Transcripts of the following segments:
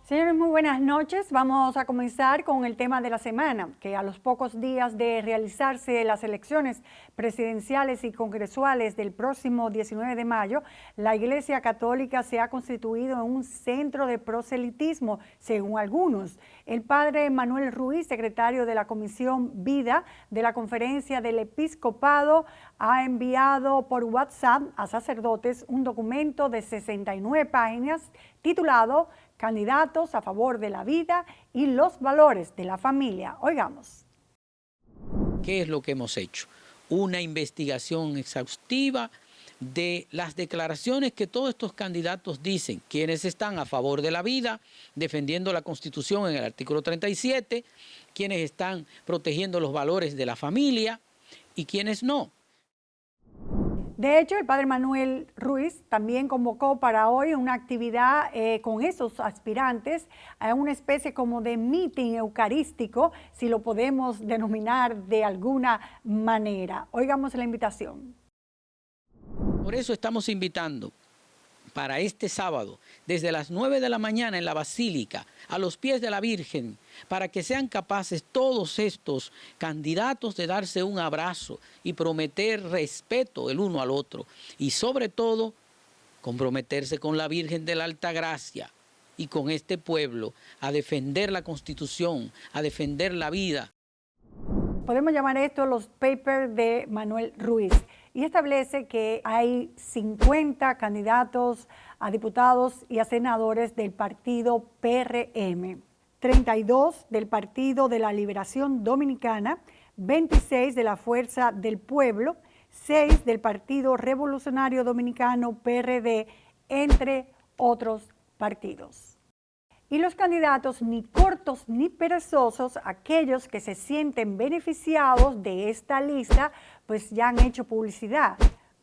Señores, muy buenas noches. Vamos a comenzar con el tema de la semana, que a los pocos días de realizarse las elecciones presidenciales y congresuales del próximo 19 de mayo, la Iglesia Católica se ha constituido en un centro de proselitismo, según algunos. El padre Manuel Ruiz, secretario de la Comisión Vida de la Conferencia del Episcopado, ha enviado por WhatsApp a sacerdotes un documento de 69 páginas titulado Candidatos a favor de la vida y los valores de la familia. Oigamos. ¿Qué es lo que hemos hecho? Una investigación exhaustiva de las declaraciones que todos estos candidatos dicen, quienes están a favor de la vida, defendiendo la Constitución en el artículo 37, quienes están protegiendo los valores de la familia y quienes no. De hecho, el padre Manuel Ruiz también convocó para hoy una actividad con esos aspirantes a una especie como de meeting eucarístico, si lo podemos denominar de alguna manera. Oigamos la invitación. Por eso estamos invitando para este sábado, desde las 9 de la mañana en la Basílica, a los pies de la Virgen, para que sean capaces todos estos candidatos de darse un abrazo y prometer respeto el uno al otro. Y sobre todo, comprometerse con la Virgen de la Altagracia y con este pueblo a defender la Constitución, a defender la vida. Podemos llamar esto los papers de Manuel Ruiz. Y establece que hay 50 candidatos a diputados y a senadores del partido PRM, 32 del Partido de la Liberación Dominicana, 26 de la Fuerza del Pueblo, 6 del Partido Revolucionario Dominicano PRD, entre otros partidos. Y los candidatos, ni cortos ni perezosos, aquellos que se sienten beneficiados de esta lista, pues ya han hecho publicidad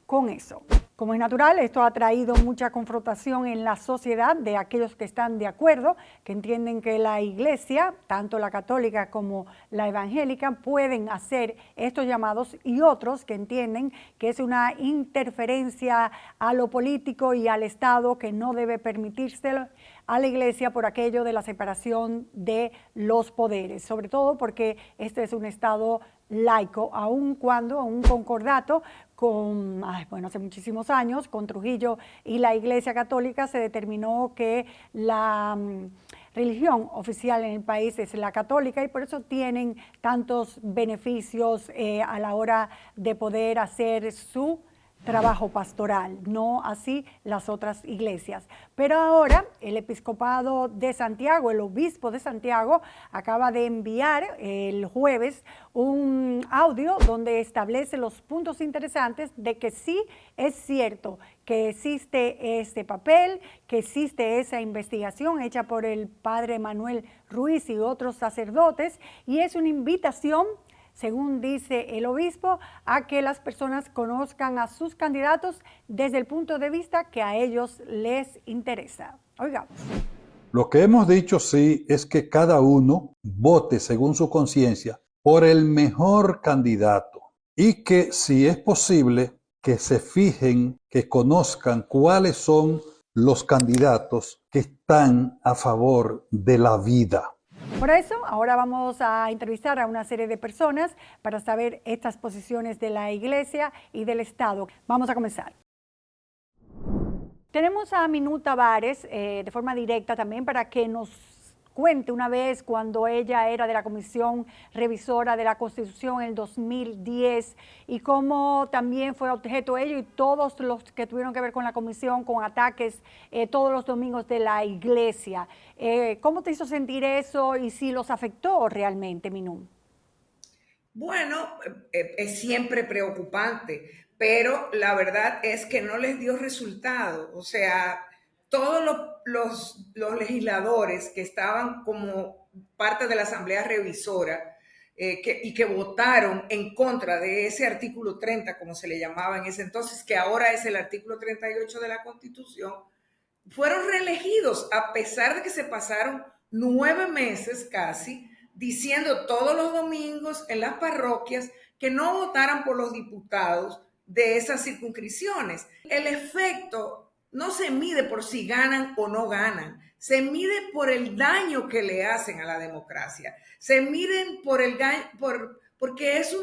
con eso. Como es natural, esto ha traído mucha confrontación en la sociedad de aquellos que están de acuerdo, que entienden que la iglesia, tanto la católica como la evangélica, pueden hacer estos llamados, y otros que entienden que es una interferencia a lo político y al Estado que no debe permitírselo a la iglesia por aquello de la separación de los poderes, sobre todo porque este es un Estado laico, aun cuando un concordato hace muchísimos años, con Trujillo y la Iglesia Católica, se determinó que la religión oficial en el país es la católica, y por eso tienen tantos beneficios a la hora de poder hacer su trabajo pastoral, no así las otras iglesias. Pero ahora el episcopado de Santiago, el obispo de Santiago, acaba de enviar el jueves un audio donde establece los puntos interesantes de que sí es cierto que existe este papel, que existe esa investigación hecha por el padre Manuel Ruiz y otros sacerdotes, y es una invitación, según dice el obispo, a que las personas conozcan a sus candidatos desde el punto de vista que a ellos les interesa. Oigamos. Lo que hemos dicho sí es que cada uno vote según su conciencia por el mejor candidato, y que si es posible que se fijen, que conozcan cuáles son los candidatos que están a favor de la vida. Por eso, ahora vamos a entrevistar a una serie de personas para saber estas posiciones de la Iglesia y del Estado. Vamos a comenzar. Tenemos a Minú Tavares de forma directa también para que nos cuente una vez cuando ella era de la Comisión Revisora de la Constitución en el 2010 y cómo también fue objeto ello y todos los que tuvieron que ver con la comisión, con ataques todos los domingos de la iglesia. ¿Cómo te hizo sentir eso y si los afectó realmente, Minú? Bueno, es siempre preocupante, pero la verdad es que no les dio resultado. O sea, todos los legisladores que estaban como parte de la Asamblea Revisora y que votaron en contra de ese artículo 30, como se le llamaba en ese entonces, que ahora es el artículo 38 de la Constitución, fueron reelegidos a pesar de que se pasaron 9 meses casi diciendo todos los domingos en las parroquias que no votaran por los diputados de esas circunscripciones. El efecto no se mide por si ganan o no ganan, se mide por el daño que le hacen a la democracia, se miden por porque es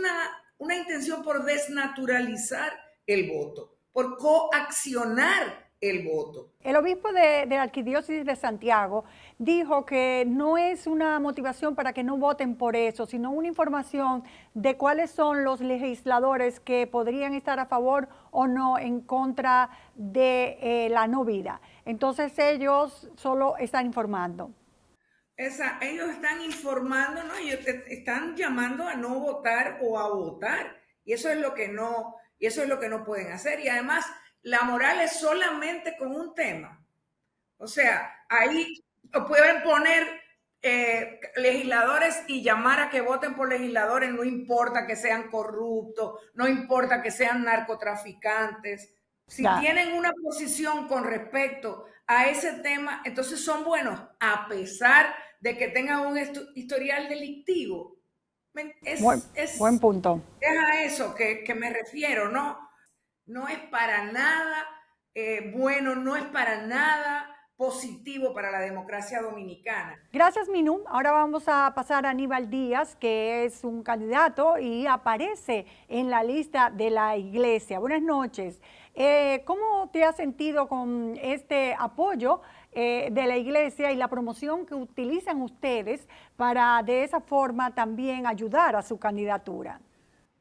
una intención por desnaturalizar el voto, por coaccionar el voto. El obispo de la Arquidiócesis de Santiago dijo que no es una motivación para que no voten por eso, sino una información de cuáles son los legisladores que podrían estar a favor o no en contra de la no vida. Entonces ellos solo están informando. Ellos están informando, ¿no? Ellos están llamando a no votar o a votar. Y eso es lo que no pueden hacer. Y además, la moral es solamente con un tema. O sea, ahí pueden poner legisladores y llamar a que voten por legisladores, no importa que sean corruptos, no importa que sean narcotraficantes. Si tienen una posición con respecto a ese tema, entonces son buenos, a pesar de que tengan un historial delictivo. Buen punto. Es a eso que me refiero, ¿no? No es para nada bueno, no es para nada positivo para la democracia dominicana. Gracias, Minú. Ahora vamos a pasar a Aníbal Díaz, que es un candidato y aparece en la lista de la iglesia. Buenas noches. ¿Cómo te has sentido con este apoyo de la iglesia y la promoción que utilizan ustedes para de esa forma también ayudar a su candidatura?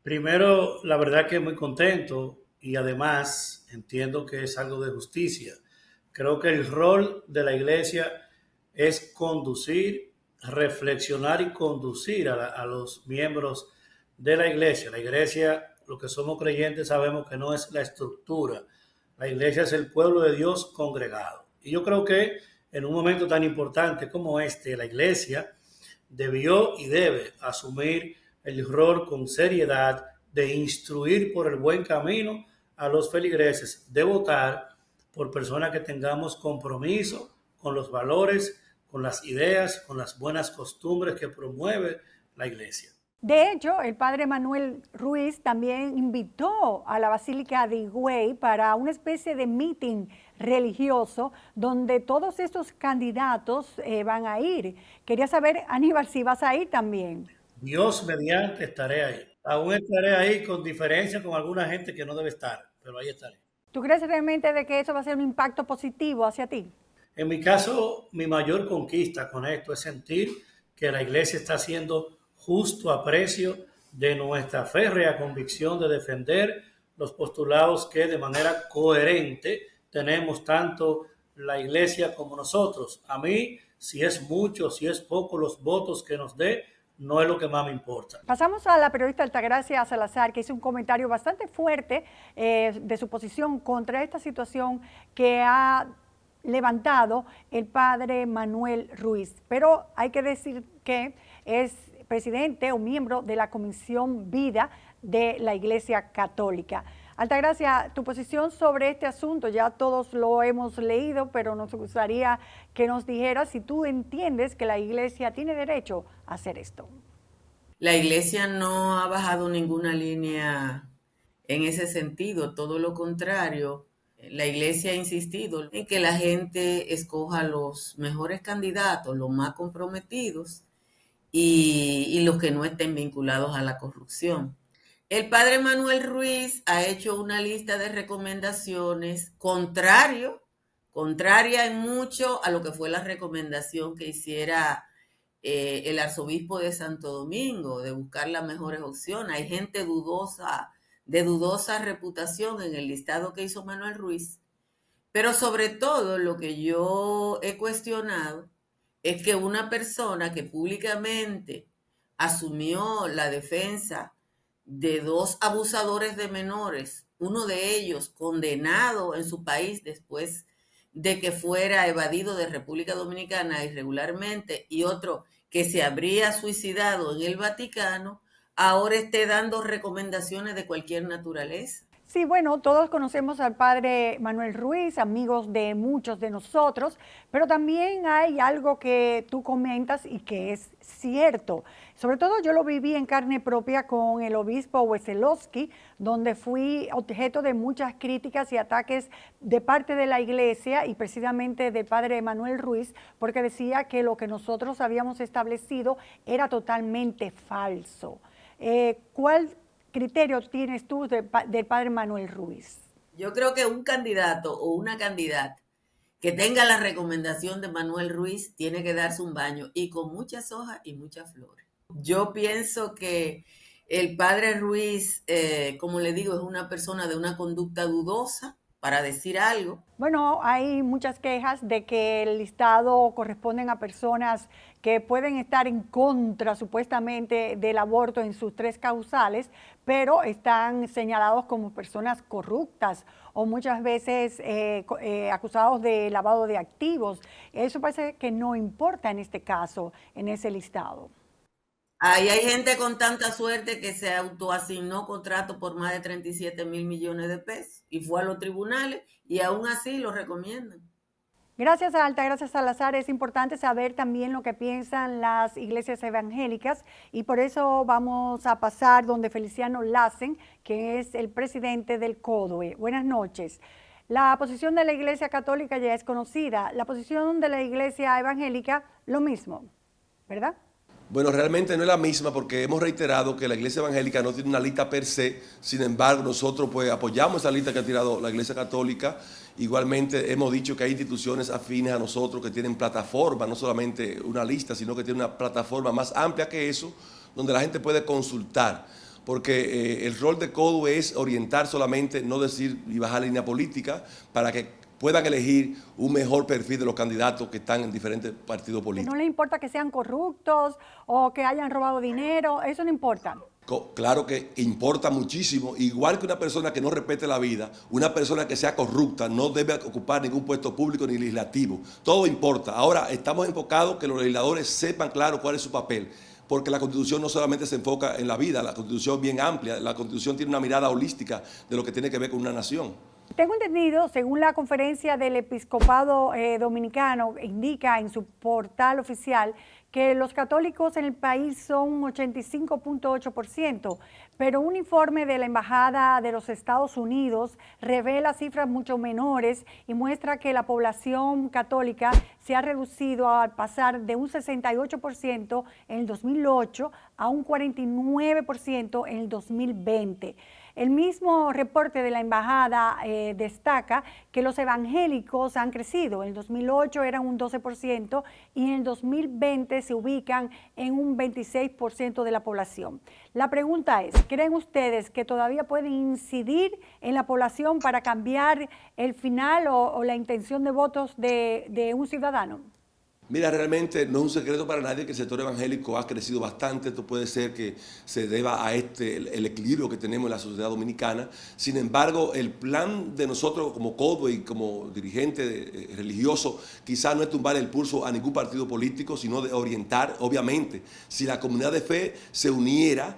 Primero, la verdad que muy contento y además entiendo que es algo de justicia. Creo que el rol de la iglesia es conducir, reflexionar y conducir a los miembros de la iglesia. La iglesia, los que somos creyentes sabemos que no es la estructura. La iglesia es el pueblo de Dios congregado. Y yo creo que en un momento tan importante como este, la iglesia debió y debe asumir el rol con seriedad de instruir por el buen camino a los feligreses, de votar por personas que tengamos compromiso con los valores, con las ideas, con las buenas costumbres que promueve la iglesia. De hecho, el padre Manuel Ruiz también invitó a la Basílica de Higüey para una especie de meeting religioso donde todos estos candidatos van a ir. Quería saber, Aníbal, si vas a ir también. Dios mediante estaré ahí. Aún estaré ahí con diferencia con alguna gente que no debe estar, pero ahí estaré. ¿Tú crees realmente de que eso va a ser un impacto positivo hacia ti? En mi caso, mi mayor conquista con esto es sentir que la iglesia está haciendo justo aprecio de nuestra férrea convicción de defender los postulados que de manera coherente tenemos tanto la iglesia como nosotros. A mí, si es mucho, si es poco, los votos que nos dé, no es lo que más me importa. Pasamos a la periodista Altagracia Salazar, que hizo un comentario bastante fuerte de su posición contra esta situación que ha levantado el padre Manuel Ruiz. Pero hay que decir que es presidente o miembro de la Comisión Vida de la Iglesia Católica. Altagracia, tu posición sobre este asunto, ya todos lo hemos leído, pero nos gustaría que nos dijeras si tú entiendes que la Iglesia tiene derecho a hacer esto. La Iglesia no ha bajado ninguna línea en ese sentido, todo lo contrario. La Iglesia ha insistido en que la gente escoja los mejores candidatos, los más comprometidos y los que no estén vinculados a la corrupción. El padre Manuel Ruiz ha hecho una lista de recomendaciones contraria en mucho a lo que fue la recomendación que hiciera el arzobispo de Santo Domingo, de buscar las mejores opciones. Hay gente de dudosa reputación en el listado que hizo Manuel Ruiz, pero sobre todo lo que yo he cuestionado es que una persona que públicamente asumió la defensa de dos abusadores de menores, uno de ellos condenado en su país después de que fuera evadido de República Dominicana irregularmente y otro que se habría suicidado en el Vaticano, ahora esté dando recomendaciones de cualquier naturaleza. Sí, bueno, todos conocemos al padre Manuel Ruiz, amigos de muchos de nosotros, pero también hay algo que tú comentas y que es cierto. Sobre todo yo lo viví en carne propia con el obispo Weselowski, donde fui objeto de muchas críticas y ataques de parte de la iglesia y precisamente del padre Manuel Ruiz, porque decía que lo que nosotros habíamos establecido era totalmente falso. ¿Cuál criterio tienes tú del padre Manuel Ruiz? Yo creo que un candidato o una candidata que tenga la recomendación de Manuel Ruiz tiene que darse un baño y con muchas hojas y muchas flores. Yo pienso que el padre Ruiz, como le digo, es una persona de una conducta dudosa, para decir algo. Bueno, hay muchas quejas de que el listado corresponden a personas que pueden estar en contra supuestamente del aborto en sus 3 causales, pero están señalados como personas corruptas o muchas veces acusados de lavado de activos. Eso parece que no importa en este caso, en ese listado. Ahí hay gente con tanta suerte que se autoasignó contrato por más de 37 mil millones de pesos y fue a los tribunales y aún así lo recomiendan. Gracias, Alta, gracias, Salazar. Es importante saber también lo que piensan las iglesias evangélicas y por eso vamos a pasar donde Feliciano Lassen, que es el presidente del CODOE. Buenas noches. La posición de la Iglesia Católica ya es conocida. La posición de la Iglesia Evangélica, lo mismo, ¿verdad? Bueno, realmente no es la misma porque hemos reiterado que la Iglesia Evangélica no tiene una lista per se, sin embargo nosotros pues apoyamos esa lista que ha tirado la Iglesia Católica. Igualmente hemos dicho que hay instituciones afines a nosotros que tienen plataforma, no solamente una lista, sino que tienen una plataforma más amplia que eso, donde la gente puede consultar. Porque el rol de CODU es orientar solamente, no decir y bajar línea política, para que puedan elegir un mejor perfil de los candidatos que están en diferentes partidos políticos. ¿No le importa que sean corruptos o que hayan robado dinero? Eso no importa. Claro que importa muchísimo, igual que una persona que no respete la vida, una persona que sea corrupta no debe ocupar ningún puesto público ni legislativo. Todo importa. Ahora estamos enfocados que los legisladores sepan claro cuál es su papel, porque la Constitución no solamente se enfoca en la vida, la Constitución es bien amplia, la Constitución tiene una mirada holística de lo que tiene que ver con una nación. Tengo entendido, según la conferencia del Episcopado Dominicano, indica en su portal oficial que los católicos en el país son 85.8%, pero un informe de la Embajada de los Estados Unidos revela cifras mucho menores y muestra que la población católica se ha reducido al pasar de un 68% en el 2008 a un 49% en el 2020. El mismo reporte de la embajada destaca que los evangélicos han crecido. En el 2008 eran un 12% y en el 2020 se ubican en un 26% de la población. La pregunta es, ¿creen ustedes que todavía pueden incidir en la población para cambiar el final o la intención de votos de un ciudadano? Mira, realmente no es un secreto para nadie que el sector evangélico ha crecido bastante. Esto puede ser que se deba a el equilibrio que tenemos en la sociedad dominicana. Sin embargo, el plan de nosotros como CODOE y como dirigente religioso quizás no es tumbar el pulso a ningún partido político, sino de orientar. Obviamente, si la comunidad de fe se uniera,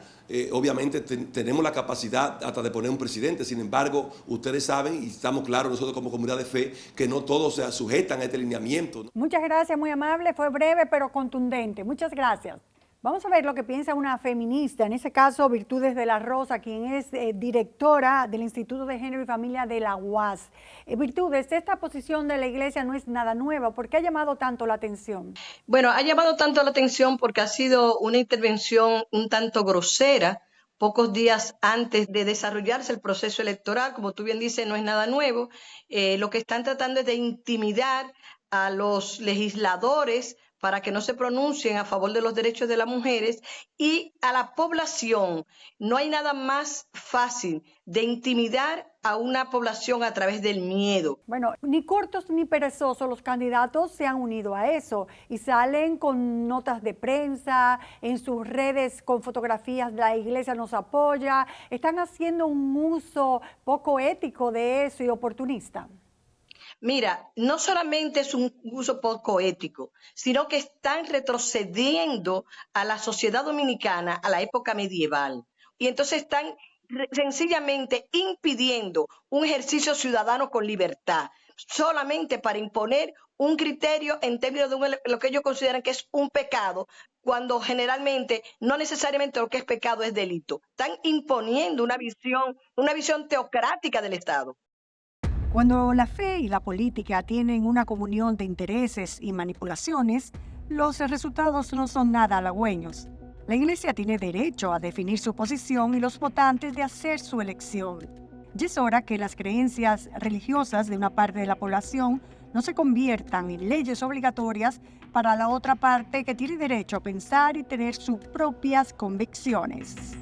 obviamente tenemos la capacidad hasta de poner un presidente. Sin embargo, ustedes saben y estamos claros nosotros como comunidad de fe que no todos se sujetan a este lineamiento. Muchas gracias, muy amable, fue breve pero contundente. Muchas gracias. Vamos a ver lo que piensa una feminista, en ese caso Virtudes de la Rosa, quien es directora del Instituto de Género y Familia de la UAS. Virtudes, esta posición de la Iglesia no es nada nueva. ¿Por qué ha llamado tanto la atención? Bueno, ha llamado tanto la atención porque ha sido una intervención un tanto grosera, pocos días antes de desarrollarse el proceso electoral. Como tú bien dices, no es nada nuevo. Lo que están tratando es de intimidar a los legisladores para que no se pronuncien a favor de los derechos de las mujeres y a la población. No hay nada más fácil de intimidar a una población a través del miedo. Bueno, ni cortos ni perezosos los candidatos se han unido a eso y salen con notas de prensa, en sus redes con fotografías, la iglesia nos apoya, están haciendo un uso poco ético de eso y oportunista. Mira, no solamente es un uso poco ético, sino que están retrocediendo a la sociedad dominicana a la época medieval. Y entonces están sencillamente impidiendo un ejercicio ciudadano con libertad, solamente para imponer un criterio en términos de lo que ellos consideran que es un pecado, cuando generalmente no necesariamente lo que es pecado es delito. Están imponiendo una visión teocrática del Estado. Cuando la fe y la política tienen una comunión de intereses y manipulaciones, los resultados no son nada halagüeños. La Iglesia tiene derecho a definir su posición y los votantes de hacer su elección. Ya es hora que las creencias religiosas de una parte de la población no se conviertan en leyes obligatorias para la otra parte que tiene derecho a pensar y tener sus propias convicciones.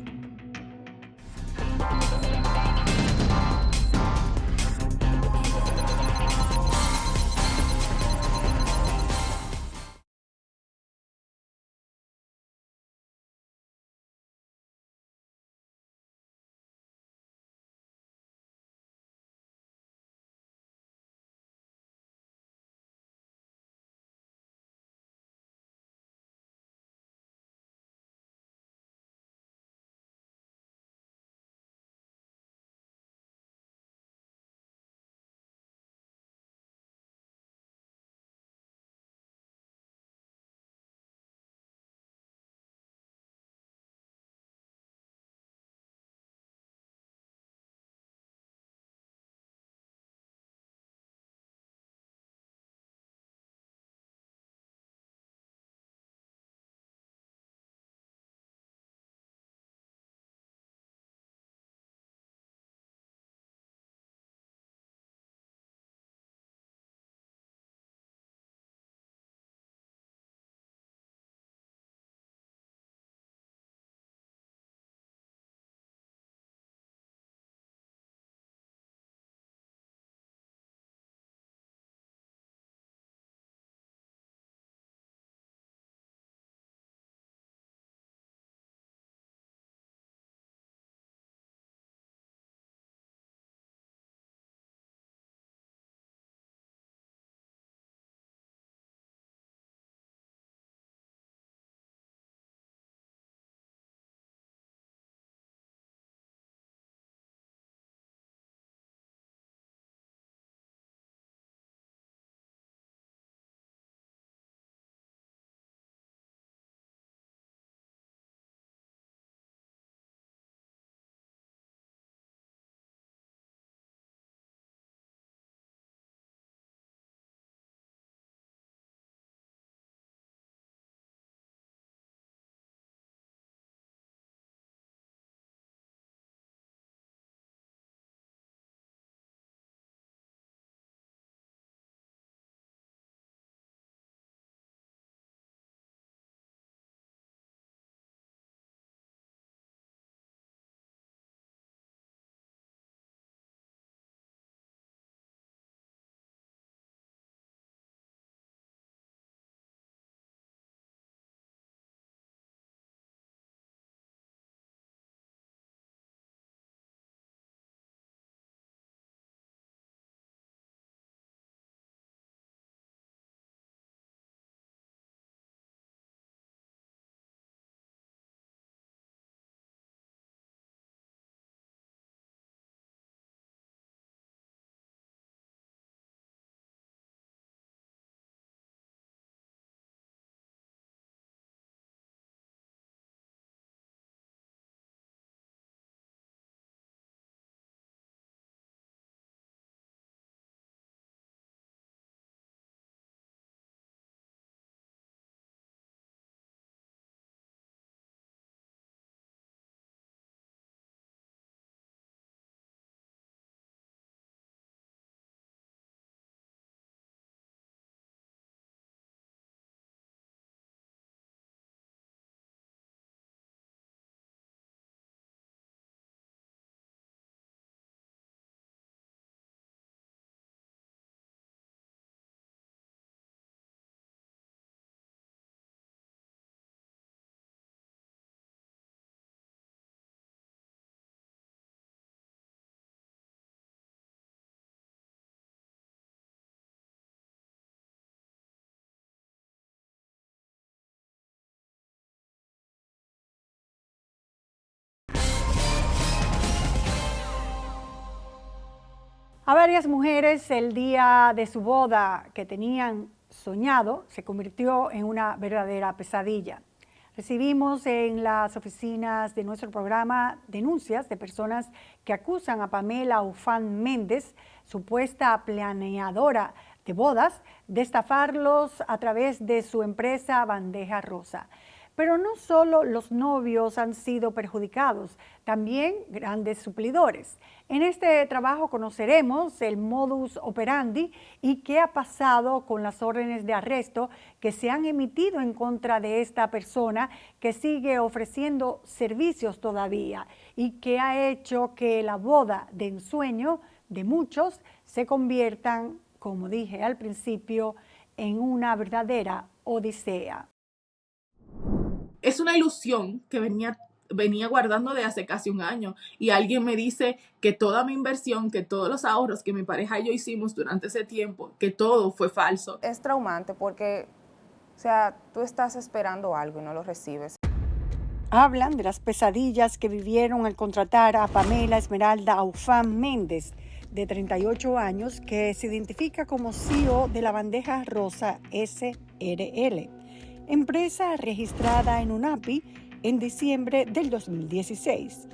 A varias mujeres el día de su boda que tenían soñado se convirtió en una verdadera pesadilla. Recibimos en las oficinas de nuestro programa denuncias de personas que acusan a Pamela Ufán Méndez, supuesta planeadora de bodas, de estafarlos a través de su empresa Bandeja Rosa. Pero no solo los novios han sido perjudicados, también grandes suplidores. En este trabajo conoceremos el modus operandi y qué ha pasado con las órdenes de arresto que se han emitido en contra de esta persona que sigue ofreciendo servicios todavía y que ha hecho que la boda de ensueño de muchos se conviertan, como dije al principio, en una verdadera odisea. Es una ilusión que venía guardando de hace casi un año y alguien me dice que toda mi inversión, que todos los ahorros que mi pareja y yo hicimos durante ese tiempo, que todo fue falso. Es traumante porque, o sea, tú estás esperando algo y no lo recibes. Hablan de las pesadillas que vivieron al contratar a Pamela Esmeralda Ufán Méndez, de 38 años, que se identifica como CEO de la Bandeja Rosa SRL, empresa registrada en UNAPI en diciembre del 2016,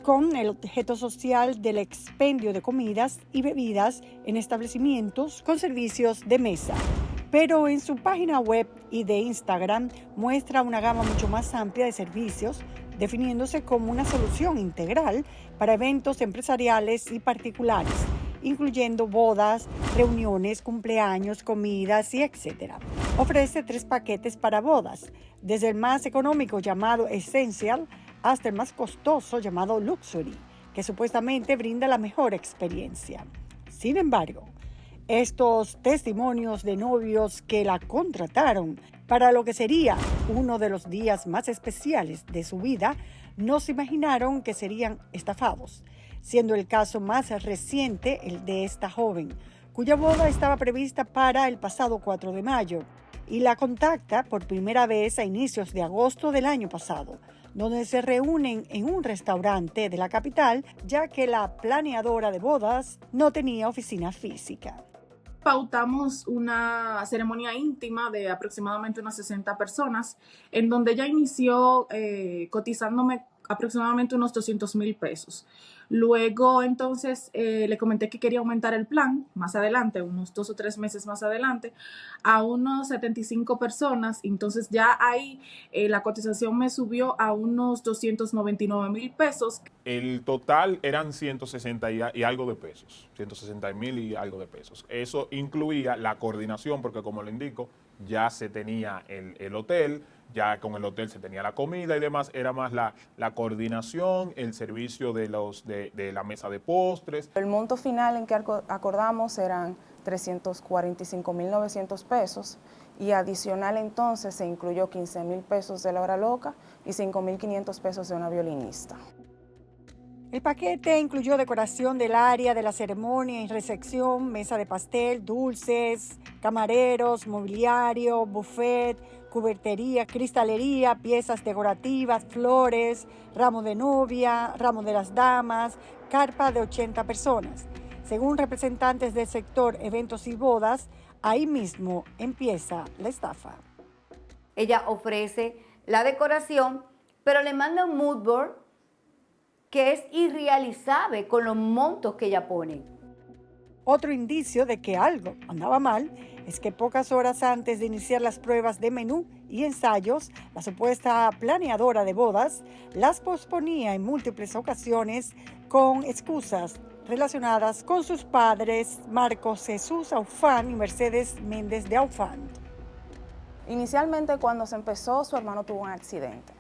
con el objeto social del expendio de comidas y bebidas en establecimientos con servicios de mesa. Pero en su página web y de Instagram muestra una gama mucho más amplia de servicios, definiéndose como una solución integral para eventos empresariales y particulares, incluyendo bodas, reuniones, cumpleaños, comidas y etc. Ofrece 3 paquetes para bodas, desde el más económico llamado Essential hasta el más costoso llamado Luxury, que supuestamente brinda la mejor experiencia. Sin embargo, estos testimonios de novios que la contrataron para lo que sería uno de los días más especiales de su vida, no se imaginaron que serían estafados, siendo el caso más reciente el de esta joven, cuya boda estaba prevista para el pasado 4 de mayo, y la contacta por primera vez a inicios de agosto del año pasado, donde se reúnen en un restaurante de la capital, ya que la planeadora de bodas no tenía oficina física. Pautamos una ceremonia íntima de aproximadamente unas 60 personas, en donde ella inició cotizándome aproximadamente unos 200,000 pesos. Luego, entonces, le comenté que quería aumentar el plan más adelante, unos 2 o 3 meses más adelante, a unos 75 personas. Entonces, ya ahí la cotización me subió a unos 299,000 pesos. El total eran 160 y algo de pesos, 160,000 y algo de pesos. Eso incluía la coordinación, porque como le indico, ya se tenía el hotel, ya con el hotel se tenía la comida y demás, era más la coordinación, el servicio de la mesa de postres. El monto final en que acordamos eran 345,900 pesos y adicional entonces se incluyó 15,000 pesos de la hora loca y 5,500 pesos de una violinista. El paquete incluyó decoración del área de la ceremonia y recepción, mesa de pastel, dulces, camareros, mobiliario, buffet, cubertería, cristalería, piezas decorativas, flores, ramo de novia, ramo de las damas, carpa de 80 personas. Según representantes del sector eventos y bodas, ahí mismo empieza la estafa. Ella ofrece la decoración, pero le manda un mood board que es irrealizable con los montos que ella pone. Otro indicio de que algo andaba mal es que pocas horas antes de iniciar las pruebas de menú y ensayos, la supuesta planeadora de bodas las posponía en múltiples ocasiones con excusas relacionadas con sus padres, Marcos Jesús Aufán y Mercedes Méndez de Aufán. Inicialmente, cuando se empezó, su hermano tuvo un accidente,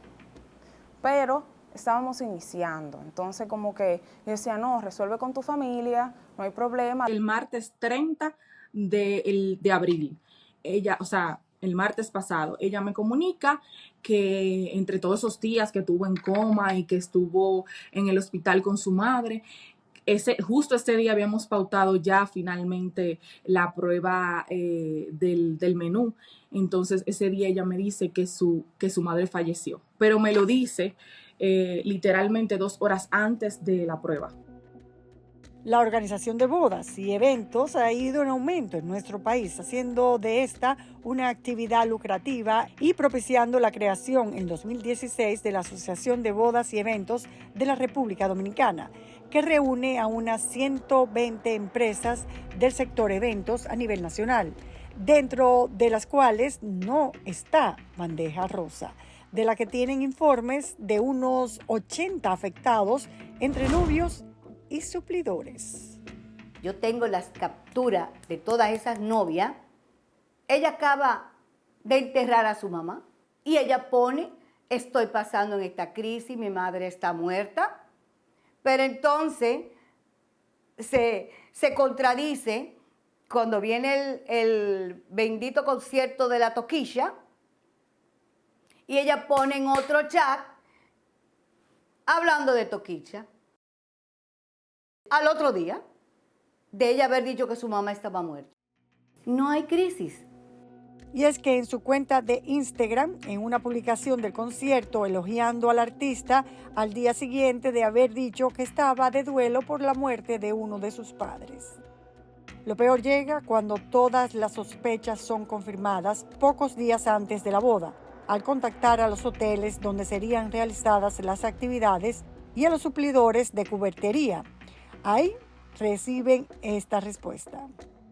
pero estábamos iniciando, entonces como que yo decía, no, resuelve con tu familia, no hay problema. El martes 30 de abril, ella, o sea, el martes pasado, ella me comunica que entre todos esos días que estuvo en coma y que estuvo en el hospital con su madre, justo este día habíamos pautado ya finalmente la prueba del menú. Entonces ese día ella me dice que su madre falleció, pero me lo dice literalmente 2 horas antes de la prueba. La organización de bodas y eventos ha ido en aumento en nuestro país, haciendo de esta una actividad lucrativa y propiciando la creación en 2016 de la Asociación de Bodas y Eventos de la República Dominicana, que reúne a unas 120 empresas del sector eventos a nivel nacional, dentro de las cuales no está Bandeja Rosa, de la que tienen informes de unos 80 afectados entre novios y suplidores. Yo tengo las capturas de todas esas novias. Ella acaba de enterrar a su mamá y ella pone, estoy pasando en esta crisis, mi madre está muerta. Pero entonces se contradice cuando viene el bendito concierto de la Toquilla y ella pone en otro chat hablando de Toquilla. Al otro día, de ella haber dicho que su mamá estaba muerta. No hay crisis. Y es que en su cuenta de Instagram, en una publicación del concierto elogiando al artista, al día siguiente de haber dicho que estaba de duelo por la muerte de uno de sus padres. Lo peor llega cuando todas las sospechas son confirmadas pocos días antes de la boda, al contactar a los hoteles donde serían realizadas las actividades y a los suplidores de cubertería. Ahí reciben esta respuesta.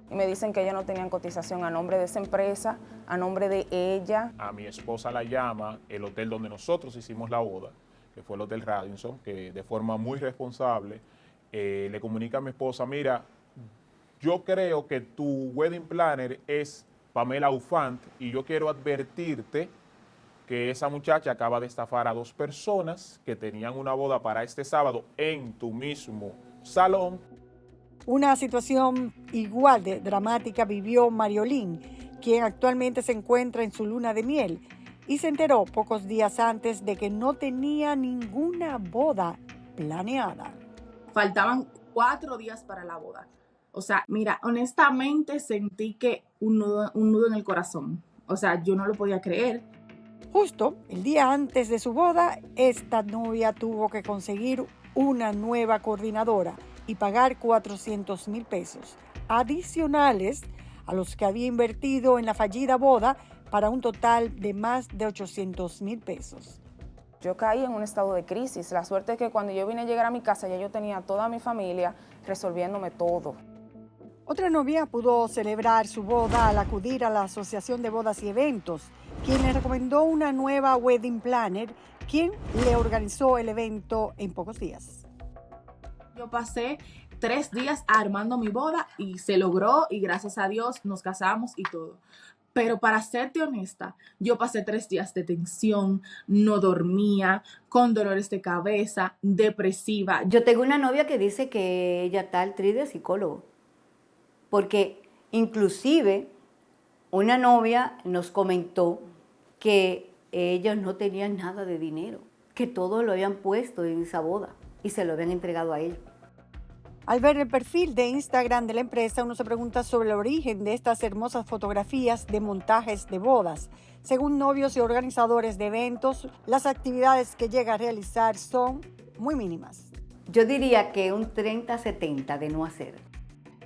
Y me dicen que ellos no tenían cotización a nombre de esa empresa, a nombre de ella. A mi esposa la llama el hotel donde nosotros hicimos la boda, que fue el Hotel Radisson, que de forma muy responsable le comunica a mi esposa, mira, yo creo que tu wedding planner es Pamela Ufant y yo quiero advertirte que esa muchacha acaba de estafar a 2 personas que tenían una boda para este sábado en tu mismo salón. Una situación igual de dramática vivió Mariolín, quien actualmente se encuentra en su luna de miel y se enteró pocos días antes de que no tenía ninguna boda planeada. Faltaban 4 días para la boda. O sea, mira, honestamente sentí que un nudo en el corazón. O sea, yo no lo podía creer. Justo el día antes de su boda, esta novia tuvo que conseguir una nueva coordinadora y pagar 400,000 pesos adicionales a los que había invertido en la fallida boda para un total de más de 800,000 pesos. Yo caí en un estado de crisis. La suerte es que cuando yo vine a llegar a mi casa ya yo tenía a toda mi familia resolviéndome todo. Otra novia pudo celebrar su boda al acudir a la Asociación de Bodas y Eventos, quien le recomendó una nueva wedding planner, quien le organizó el evento en pocos días. Yo pasé 3 días armando mi boda y se logró y gracias a Dios nos casamos y todo. Pero para serte honesta, yo pasé 3 días de tensión, no dormía, con dolores de cabeza, depresiva. Yo tengo una novia que dice que ella está al tri de psicólogo. Porque inclusive una novia nos comentó que ellos no tenían nada de dinero, que todo lo habían puesto en esa boda y se lo habían entregado a ellos. Al ver el perfil de Instagram de la empresa, uno se pregunta sobre el origen de estas hermosas fotografías de montajes de bodas. Según novios y organizadores de eventos, las actividades que llega a realizar son muy mínimas. Yo diría que un 30-70 de no hacer.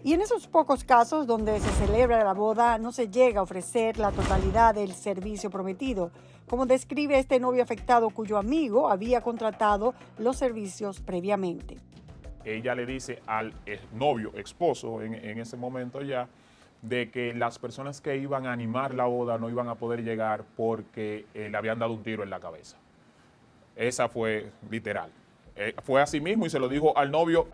Y en esos pocos casos donde se celebra la boda no se llega a ofrecer la totalidad del servicio prometido, como describe este novio afectado cuyo amigo había contratado los servicios previamente. Ella le dice al novio, esposo en ese momento ya, de que las personas que iban a animar la boda no iban a poder llegar porque le habían dado un tiro en la cabeza. Esa fue literal. Fue así mismo y se lo dijo al novio.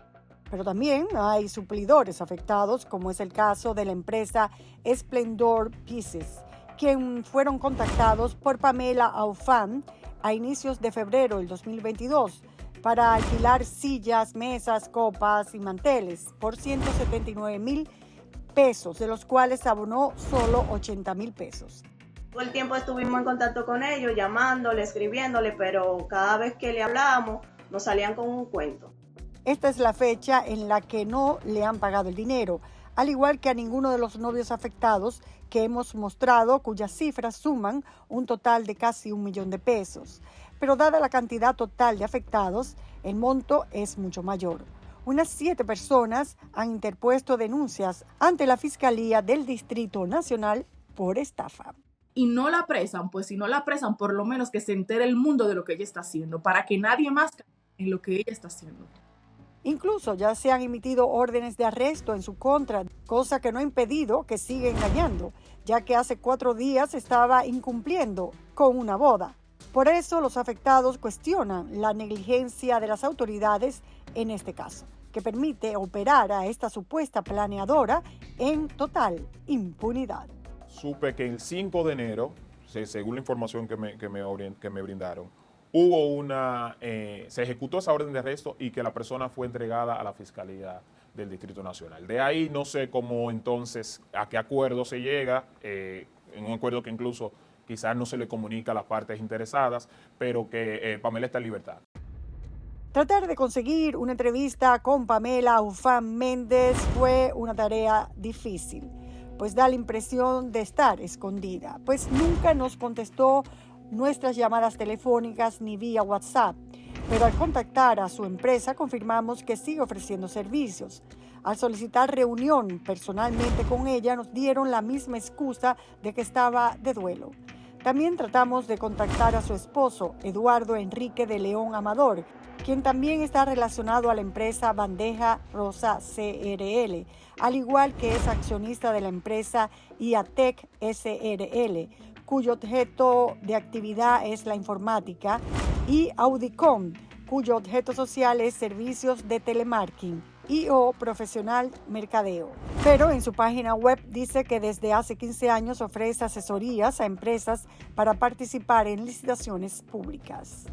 Pero también hay suplidores afectados, como es el caso de la empresa Splendor Pieces, quien fueron contactados por Pamela Aufan a inicios de febrero del 2022 para alquilar sillas, mesas, copas y manteles por 179,000 pesos, de los cuales abonó solo 80,000 pesos. Todo el tiempo estuvimos en contacto con ellos, llamándole, escribiéndole, pero cada vez que le hablábamos nos salían con un cuento. Esta es la fecha en la que no le han pagado el dinero, al igual que a ninguno de los novios afectados que hemos mostrado, cuyas cifras suman un total de casi 1 millón de pesos. Pero dada la cantidad total de afectados, el monto es mucho mayor. Unas 7 personas han interpuesto denuncias ante la Fiscalía del Distrito Nacional por estafa. Y no la apresan, pues si no la apresan, por lo menos que se entere el mundo de lo que ella está haciendo, para que nadie más caiga en lo que ella está haciendo. Incluso ya se han emitido órdenes de arresto en su contra, cosa que no ha impedido que siga engañando, ya que hace 4 días estaba incumpliendo con una boda. Por eso los afectados cuestionan la negligencia de las autoridades en este caso, que permite operar a esta supuesta planeadora en total impunidad. Supe que el 5 de enero, según la información que me brindaron, hubo se ejecutó esa orden de arresto y que la persona fue entregada a la Fiscalía del Distrito Nacional. De ahí no sé cómo entonces, a qué acuerdo se llega, en un acuerdo que incluso quizás no se le comunica a las partes interesadas, pero que Pamela está en libertad. Tratar de conseguir una entrevista con Pamela Ufán Méndez fue una tarea difícil, pues da la impresión de estar escondida, pues nunca nos contestó nuestras llamadas telefónicas ni vía WhatsApp, pero al contactar a su empresa confirmamos que sigue ofreciendo servicios. Al solicitar reunión personalmente con ella nos dieron la misma excusa de que estaba de duelo. También tratamos de contactar a su esposo, Eduardo Enrique de León Amador, quien también está relacionado a la empresa Bandeja Rosa CRL, al igual que es accionista de la empresa IATEC SRL, cuyo objeto de actividad es la informática, y Audicom, cuyo objeto social es servicios de telemarketing y/o profesional mercadeo. Pero en su página web dice que desde hace 15 años ofrece asesorías a empresas para participar en licitaciones públicas.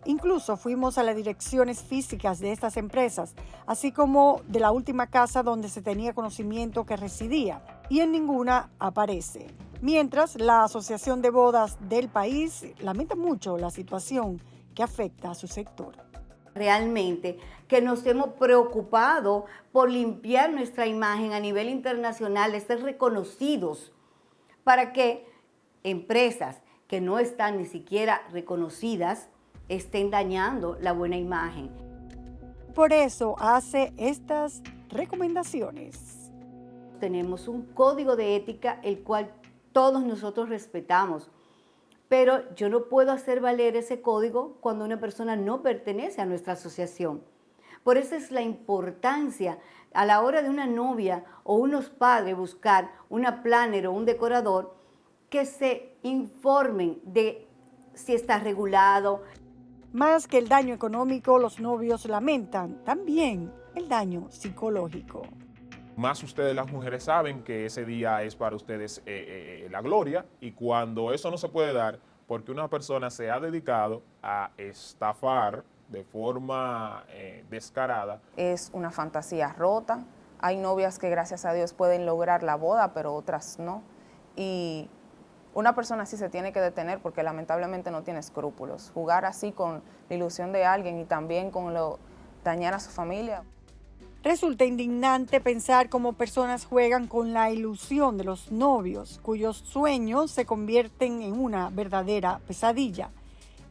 Incluso fuimos a las direcciones físicas de estas empresas, así como de la última casa donde se tenía conocimiento que residía, y en ninguna aparece. Mientras, la Asociación de Bodas del país lamenta mucho la situación que afecta a su sector. Realmente que nos hemos preocupado por limpiar nuestra imagen a nivel internacional, de ser reconocidos, para que empresas que no están ni siquiera reconocidas estén dañando la buena imagen. Por eso hace estas recomendaciones. Tenemos un código de ética el cual todos nosotros respetamos, pero yo no puedo hacer valer ese código cuando una persona no pertenece a nuestra asociación. Por eso es la importancia a la hora de una novia o unos padres buscar una planner o un decorador que se informen de si está regulado. Más que el daño económico, los novios lamentan también el daño psicológico. Más ustedes las mujeres saben que ese día es para ustedes la gloria, y cuando eso no se puede dar porque una persona se ha dedicado a estafar de forma descarada. Es una fantasía rota. Hay novias que gracias a Dios pueden lograr la boda, pero otras no. Y una persona así se tiene que detener porque lamentablemente no tiene escrúpulos. Jugar así con la ilusión de alguien y también con dañar a su familia. Resulta indignante pensar cómo personas juegan con la ilusión de los novios, cuyos sueños se convierten en una verdadera pesadilla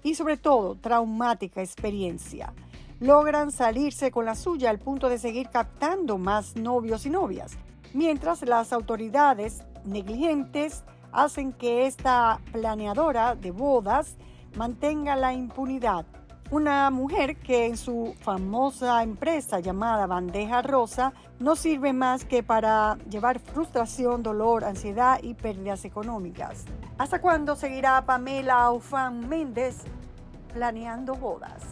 y sobre todo traumática experiencia. Logran salirse con la suya al punto de seguir captando más novios y novias, mientras las autoridades negligentes hacen que esta planeadora de bodas mantenga la impunidad. Una mujer que en su famosa empresa llamada Bandeja Rosa no sirve más que para llevar frustración, dolor, ansiedad y pérdidas económicas. ¿Hasta cuándo seguirá Pamela Ufán Méndez planeando bodas?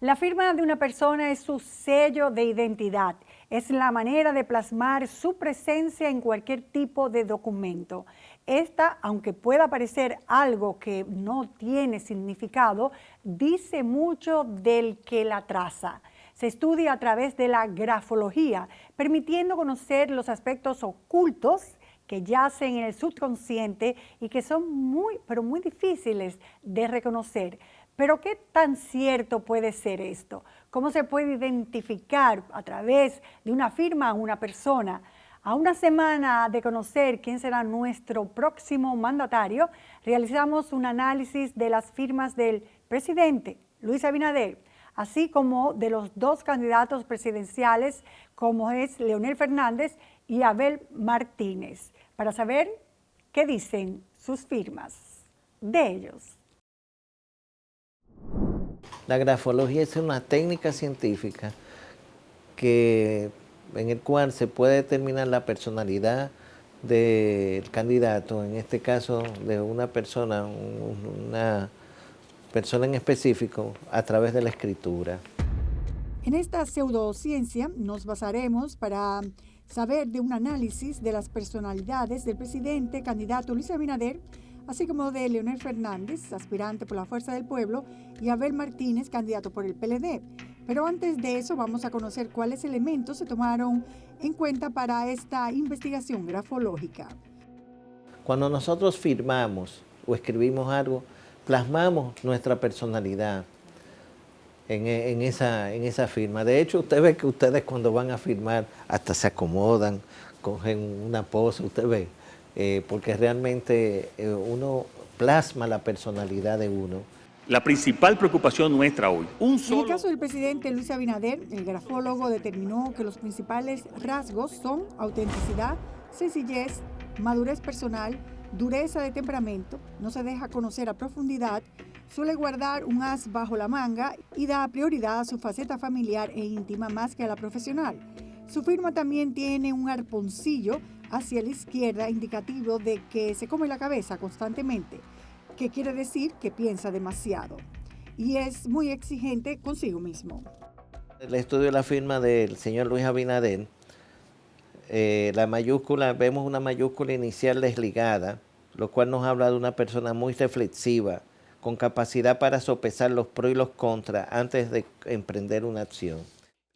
La firma de una persona es su sello de identidad. Es la manera de plasmar su presencia en cualquier tipo de documento. Esta, aunque pueda parecer algo que no tiene significado, dice mucho del que la traza. Se estudia a través de la grafología, permitiendo conocer los aspectos ocultos que yacen en el subconsciente y que son muy difíciles de reconocer. Pero ¿qué tan cierto puede ser esto? ¿Cómo se puede identificar a través de una firma a una persona? A una semana de conocer quién será nuestro próximo mandatario, realizamos un análisis de las firmas del presidente Luis Abinader, así como de los dos candidatos presidenciales, como es Leonel Fernández y Abel Martínez, para saber qué dicen sus firmas de ellos. La grafología es una técnica científica en el cual se puede determinar la personalidad del candidato, en este caso de una persona en específico, a través de la escritura. En esta pseudociencia nos basaremos para saber de un análisis de las personalidades del presidente candidato Luis Abinader, así como de Leonel Fernández, aspirante por la Fuerza del Pueblo, y Abel Martínez, candidato por el PLD. Pero antes de eso vamos a conocer cuáles elementos se tomaron en cuenta para esta investigación grafológica. Cuando nosotros firmamos o escribimos algo, plasmamos nuestra personalidad en esa firma. De hecho, usted ve que ustedes cuando van a firmar hasta se acomodan, cogen una pose, usted ve. Porque realmente uno plasma la personalidad de uno. La principal preocupación nuestra hoy. En el caso del presidente Luis Abinader, el grafólogo determinó que los principales rasgos son autenticidad, sencillez, madurez personal, dureza de temperamento, no se deja conocer a profundidad, suele guardar un as bajo la manga y da prioridad a su faceta familiar e íntima más que a la profesional. Su firma también tiene un arponcillo hacia la izquierda indicativo de que se come la cabeza constantemente, que quiere decir que piensa demasiado y es muy exigente consigo mismo. El estudio de la firma del señor Luis Abinader, la mayúscula, vemos una mayúscula inicial desligada, lo cual nos habla de una persona muy reflexiva, con capacidad para sopesar los pros y los contras antes de emprender una acción.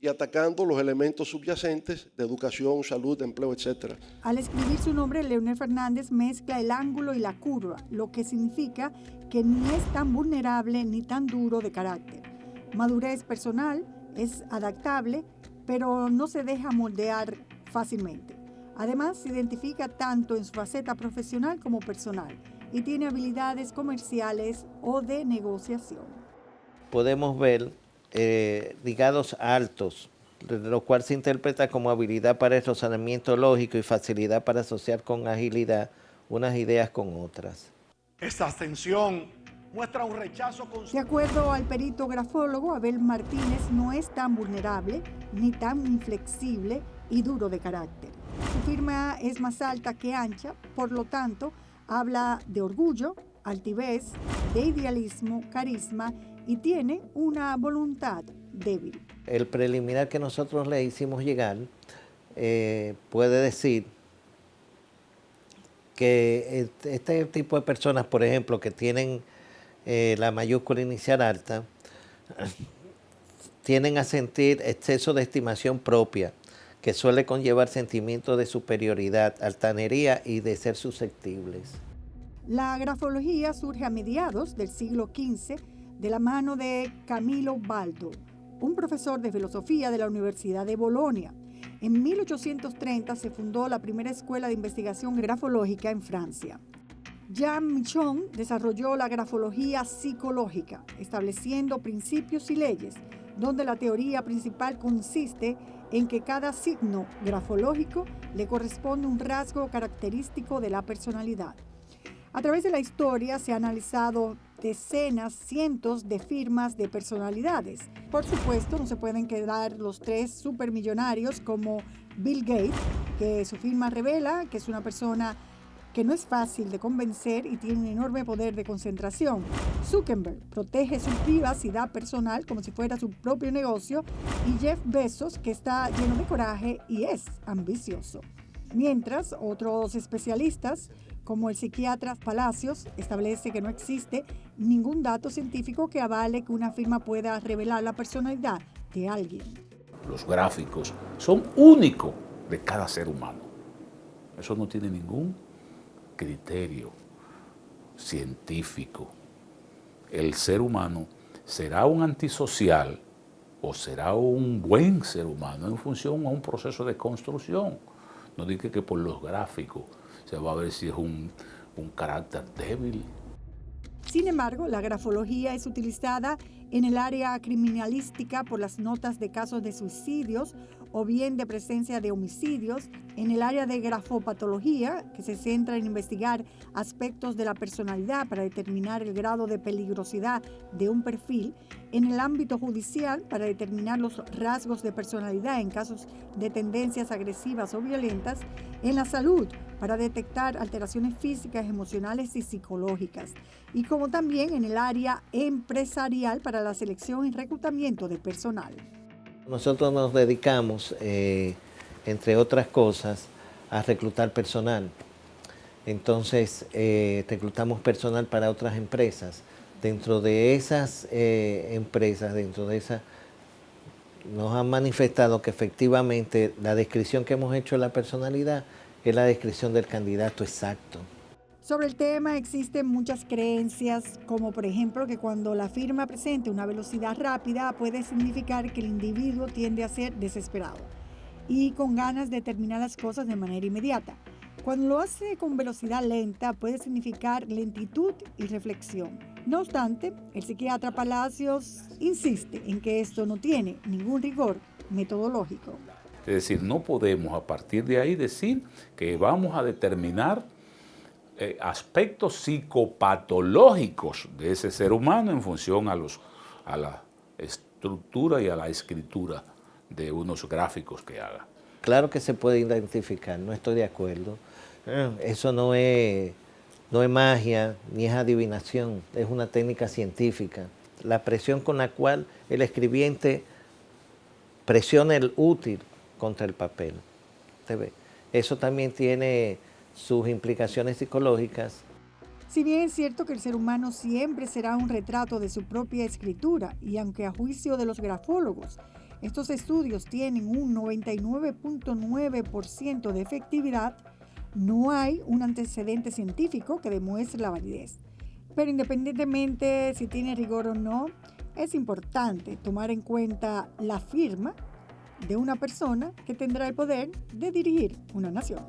Y atacando los elementos subyacentes de educación, salud, empleo, etc. Al escribir su nombre, Leonel Fernández mezcla el ángulo y la curva, lo que significa que ni es tan vulnerable ni tan duro de carácter. Madurez personal, es adaptable, pero no se deja moldear fácilmente. Además, se identifica tanto en su faceta profesional como personal y tiene habilidades comerciales o de negociación. Podemos ver ligados altos, lo cual se interpreta como habilidad para el razonamiento lógico y facilidad para asociar con agilidad unas ideas con otras. Esta abstención muestra un rechazo constante. De acuerdo al perito grafólogo, Abel Martínez no es tan vulnerable, ni tan inflexible y duro de carácter. Su firma es más alta que ancha, por lo tanto, habla de orgullo, altivez, de idealismo, carisma y tiene una voluntad débil. El preliminar que nosotros le hicimos llegar puede decir que este tipo de personas, por ejemplo, que tienen la mayúscula inicial alta, tienden a sentir exceso de estimación propia, que suele conllevar sentimientos de superioridad, altanería y de ser susceptibles. La grafología surge a mediados del siglo XV de la mano de Camilo Baldo, un profesor de filosofía de la Universidad de Bolonia. En 1830 se fundó la primera escuela de investigación grafológica en Francia. Jean Michon desarrolló la grafología psicológica, estableciendo principios y leyes, donde la teoría principal consiste en que cada signo grafológico le corresponde un rasgo característico de la personalidad. A través de la historia se han analizado decenas, cientos de firmas de personalidades. Por supuesto, no se pueden quedar los tres supermillonarios como Bill Gates, que su firma revela que es una persona que no es fácil de convencer y tiene un enorme poder de concentración. Zuckerberg protege su privacidad personal como si fuera su propio negocio, y Jeff Bezos, que está lleno de coraje y es ambicioso. Mientras, otros especialistas, como el psiquiatra Palacios, establece que no existe ningún dato científico que avale que una firma pueda revelar la personalidad de alguien. Los gráficos son únicos de cada ser humano. Eso no tiene ningún criterio científico. El ser humano será un antisocial o será un buen ser humano en función a un proceso de construcción. No diga que por los gráficos se va a ver si es un carácter débil. Sin embargo, la grafología es utilizada en el área criminalística por las notas de casos de suicidios o bien de presencia de homicidios, en el área de grafopatología, que se centra en investigar aspectos de la personalidad para determinar el grado de peligrosidad de un perfil, en el ámbito judicial para determinar los rasgos de personalidad en casos de tendencias agresivas o violentas, en la salud para detectar alteraciones físicas, emocionales y psicológicas, y como también en el área empresarial para la selección y reclutamiento de personal. Nosotros nos dedicamos, entre otras cosas, a reclutar personal. Entonces, reclutamos personal para otras empresas. Dentro de esas empresas, nos han manifestado que efectivamente la descripción que hemos hecho de la personalidad es la descripción del candidato exacto. Sobre el tema existen muchas creencias, como por ejemplo que cuando la firma presente una velocidad rápida puede significar que el individuo tiende a ser desesperado y con ganas de terminar las cosas de manera inmediata. Cuando lo hace con velocidad lenta puede significar lentitud y reflexión. No obstante, el psiquiatra Palacios insiste en que esto no tiene ningún rigor metodológico. Es decir, no podemos a partir de ahí decir que vamos a determinar aspectos psicopatológicos de ese ser humano en función a la estructura y a la escritura de unos gráficos que haga. Claro que se puede identificar, no estoy de acuerdo. Eso no es magia ni es adivinación, es una técnica científica. La presión con la cual el escribiente presiona el útil contra el papel. ¿Usted ve? Eso también tiene sus implicaciones psicológicas. Si bien es cierto que el ser humano siempre será un retrato de su propia escritura, y aunque a juicio de los grafólogos, estos estudios tienen un 99.9% de efectividad, no hay un antecedente científico que demuestre la validez. Pero independientemente si tiene rigor o no, es importante tomar en cuenta la firma de una persona que tendrá el poder de dirigir una nación.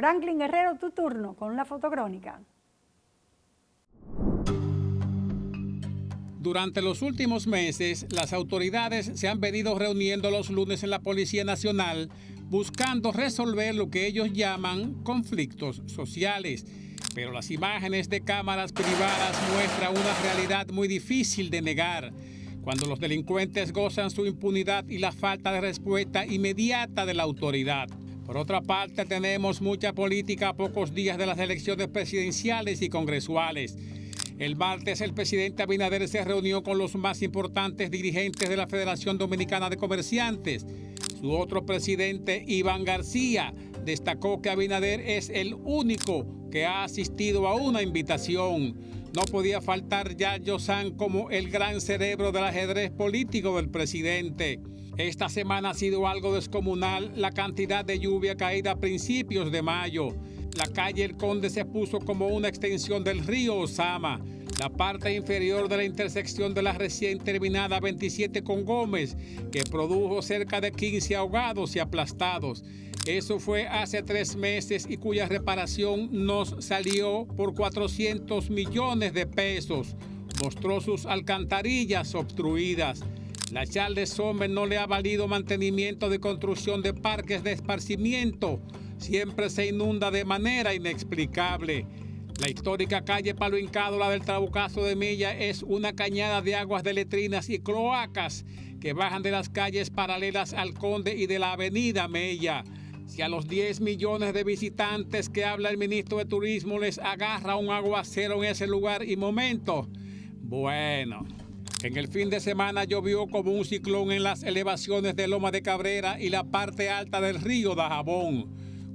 Franklin Guerrero, tu turno con la fotocrónica. Durante los últimos meses, las autoridades se han venido reuniendo los lunes en la Policía Nacional buscando resolver lo que ellos llaman conflictos sociales. Pero las imágenes de cámaras privadas muestran una realidad muy difícil de negar. Cuando los delincuentes gozan su impunidad y la falta de respuesta inmediata de la autoridad. Por otra parte, tenemos mucha política a pocos días de las elecciones presidenciales y congresuales. El martes, el presidente Abinader se reunió con los más importantes dirigentes de la Federación Dominicana de Comerciantes. Su otro presidente, Iván García, destacó que Abinader es el único que ha asistido a una invitación. No podía faltar Yayo San como el gran cerebro del ajedrez político del presidente. Esta semana ha sido algo descomunal la cantidad de lluvia caída a principios de mayo. La calle El Conde se puso como una extensión del río Osama. La parte inferior de la intersección de la recién terminada 27 con Gómez, que produjo cerca de 15 ahogados y aplastados. Eso fue hace 3 meses y cuya reparación nos salió por 400 millones de pesos. Mostró sus alcantarillas obstruidas. La Charles Sommer no le ha valido mantenimiento de construcción de parques de esparcimiento. Siempre se inunda de manera inexplicable. La histórica calle Palo Hincado, la del Trabucazo de Mella, es una cañada de aguas de letrinas y cloacas que bajan de las calles paralelas al Conde y de la avenida Mella. Si a los 10 millones de visitantes que habla el ministro de Turismo les agarra un aguacero en ese lugar y momento, bueno, en el fin de semana llovió como un ciclón en las elevaciones de Loma de Cabrera y la parte alta del río Dajabón.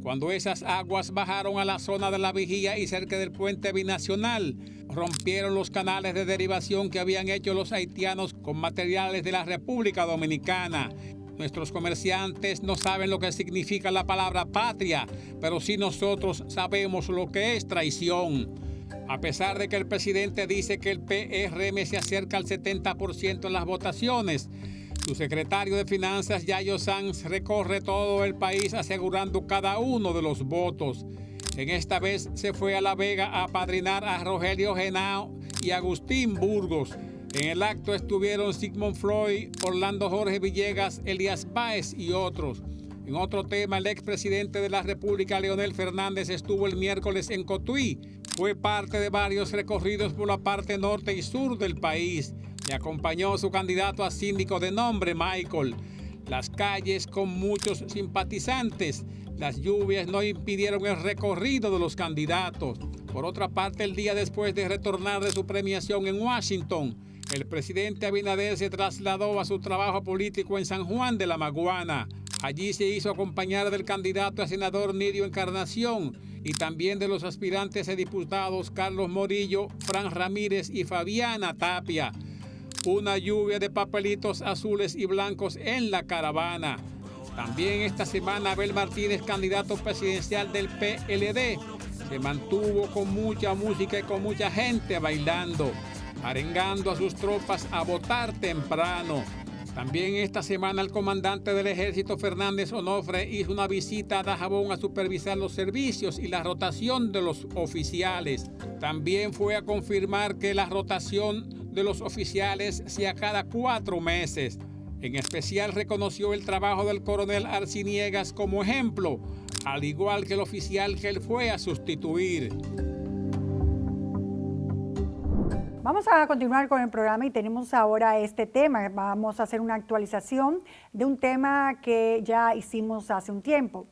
Cuando esas aguas bajaron a la zona de la Vigía y cerca del puente binacional, rompieron los canales de derivación que habían hecho los haitianos con materiales de la República Dominicana. Nuestros comerciantes no saben lo que significa la palabra patria, pero sí nosotros sabemos lo que es traición. A pesar de que el presidente dice que el PRM se acerca al 70% en las votaciones, su secretario de Finanzas, Yayo Sanz, recorre todo el país asegurando cada uno de los votos. En esta vez se fue a La Vega a apadrinar a Rogelio Genao y Agustín Burgos. En el acto estuvieron Sigmund Freud, Orlando Jorge Villegas, Elías Páez y otros. En otro tema, el expresidente de la República, Leonel Fernández, estuvo el miércoles en Cotuí. Fue parte de varios recorridos por la parte norte y sur del país. Le acompañó su candidato a síndico de nombre Michael. Las calles con muchos simpatizantes. Las lluvias no impidieron el recorrido de los candidatos. Por otra parte, el día después de retornar de su premiación en Washington, el presidente Abinader se trasladó a su trabajo político en San Juan de la Maguana. Allí se hizo acompañar del candidato a senador Nidio Encarnación y también de los aspirantes a diputados Carlos Morillo, Fran Ramírez y Fabiana Tapia. Una lluvia de papelitos azules y blancos en la caravana. También esta semana Abel Martínez, candidato presidencial del PLD, se mantuvo con mucha música y con mucha gente bailando, arengando a sus tropas a votar temprano. También esta semana el comandante del ejército Fernández Onofre hizo una visita a Dajabón a supervisar los servicios y la rotación de los oficiales. También fue a confirmar que la rotación de los oficiales sea cada 4 meses. En especial reconoció el trabajo del coronel Arciniegas como ejemplo, al igual que el oficial que él fue a sustituir. Vamos a continuar con el programa y tenemos ahora este tema. Vamos a hacer una actualización de un tema que ya hicimos hace un tiempo.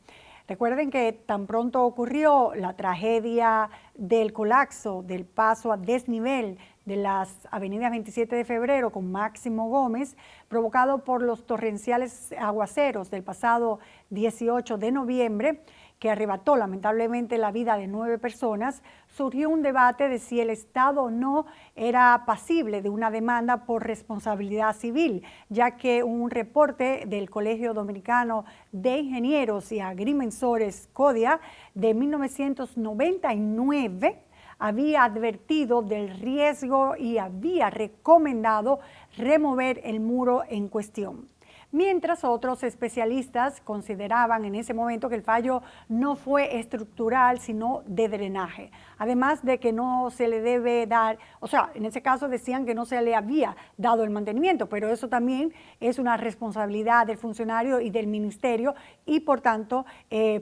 Recuerden que tan pronto ocurrió la tragedia del colapso del paso a desnivel de las avenidas 27 de febrero con Máximo Gómez, provocado por los torrenciales aguaceros del pasado 18 de noviembre, que arrebató lamentablemente la vida de 9 personas, surgió un debate de si el Estado o no era pasible de una demanda por responsabilidad civil, ya que un reporte del Colegio Dominicano de Ingenieros y Agrimensores, CODIA, de 1999, había advertido del riesgo y había recomendado remover el muro en cuestión. mientras otros especialistas consideraban en ese momento que el fallo no fue estructural, sino de drenaje. Además de que no se le debe dar, o sea, en ese caso decían que no se le había dado el mantenimiento, pero eso también es una responsabilidad del funcionario y del ministerio y por tanto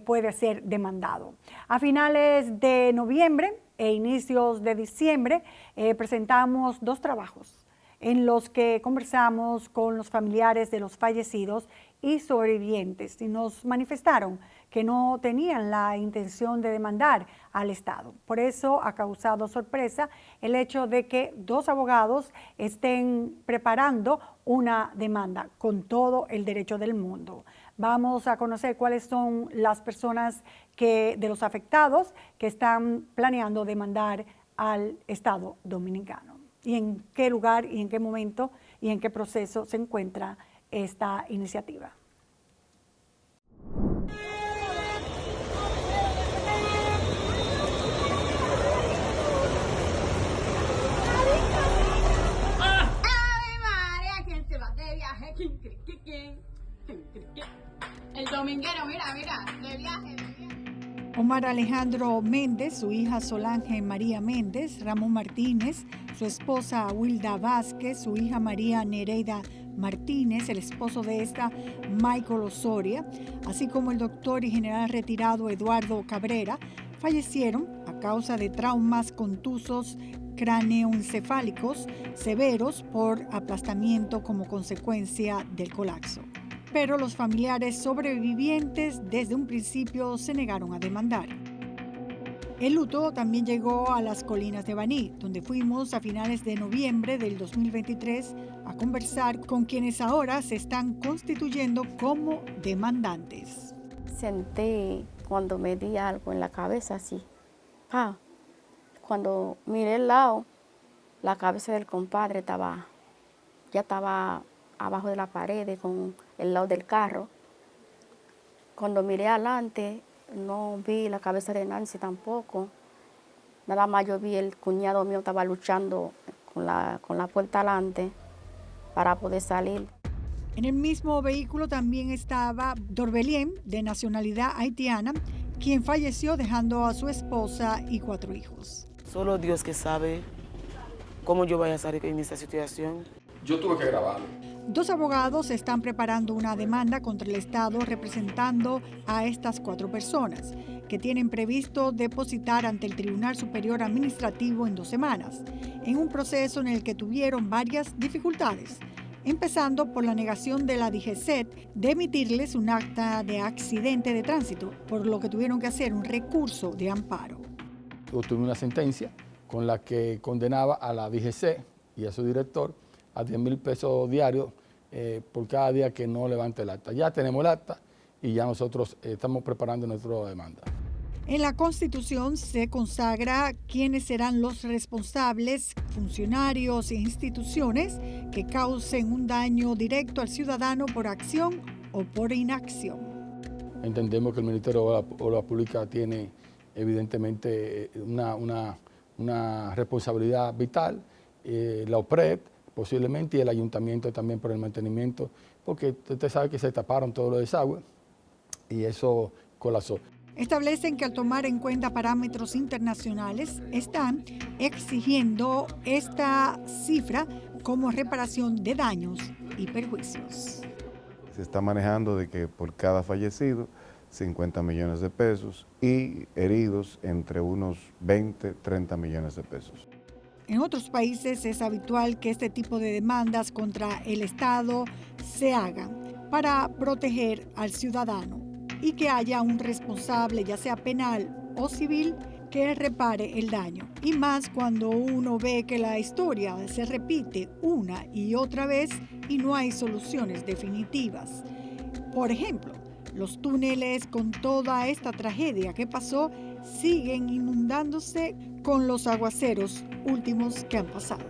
puede ser demandado. A finales de noviembre e inicios de diciembre presentamos 2 trabajos en los que conversamos con los familiares de los fallecidos y sobrevivientes y nos manifestaron que no tenían la intención de demandar al Estado. Por eso ha causado sorpresa el hecho de que 2 abogados estén preparando una demanda con todo el derecho del mundo. Vamos a conocer cuáles son las personas de los afectados que están planeando demandar al Estado dominicano y en qué lugar y en qué momento y en qué proceso se encuentra esta iniciativa. El dominguero, mira, de viaje. Omar Alejandro Méndez, su hija Solange María Méndez, Ramón Martínez, su esposa Wilda Vázquez, su hija María Nereida Martínez, el esposo de esta, Michael Osoria, así como el doctor y general retirado Eduardo Cabrera, fallecieron a causa de traumas contusos cráneoencefálicos severos por aplastamiento como consecuencia del colapso. Pero los familiares sobrevivientes desde un principio se negaron a demandar. El luto también llegó a las colinas de Baní, donde fuimos a finales de noviembre del 2023 a conversar con quienes ahora se están constituyendo como demandantes. Sentí cuando me di algo en la cabeza así. Cuando miré el lado, la cabeza del compadre ya estaba abajo de la pared con el lado del carro. Cuando miré adelante, no vi la cabeza de Nancy tampoco. Nada más yo vi el cuñado mío estaba luchando con la puerta adelante para poder salir. En el mismo vehículo también estaba Dorbelien, de nacionalidad haitiana, quien falleció dejando a su esposa y 4 hijos. Solo Dios que sabe cómo yo voy a salir en esta situación. Yo tuve que grabarlo. 2 abogados están preparando una demanda contra el Estado representando a estas 4 personas, que tienen previsto depositar ante el Tribunal Superior Administrativo en 2 semanas, en un proceso en el que tuvieron varias dificultades, empezando por la negación de la DGCET de emitirles un acta de accidente de tránsito, por lo que tuvieron que hacer un recurso de amparo. Obtuve una sentencia con la que condenaba a la DGCET y a su director a 10,000 pesos diarios por cada día que no levante el acta. Ya tenemos el acta y ya nosotros estamos preparando nuestra demanda. En la Constitución se consagra quiénes serán los responsables, funcionarios e instituciones que causen un daño directo al ciudadano por acción o por inacción. Entendemos que el Ministerio de Obras Públicas tiene evidentemente una responsabilidad vital, la OPRED posiblemente y el ayuntamiento también por el mantenimiento, porque usted sabe que se taparon todos los desagües y eso colapsó. Establecen que al tomar en cuenta parámetros internacionales están exigiendo esta cifra como reparación de daños y perjuicios. Se está manejando de que por cada fallecido 50 millones de pesos y heridos entre unos 20, 30 millones de pesos. En otros países es habitual que este tipo de demandas contra el Estado se hagan para proteger al ciudadano y que haya un responsable, ya sea penal o civil, que repare el daño. Y más cuando uno ve que la historia se repite una y otra vez y no hay soluciones definitivas. Por ejemplo, los túneles con toda esta tragedia que pasó siguen inundándose con los aguaceros últimos que han pasado.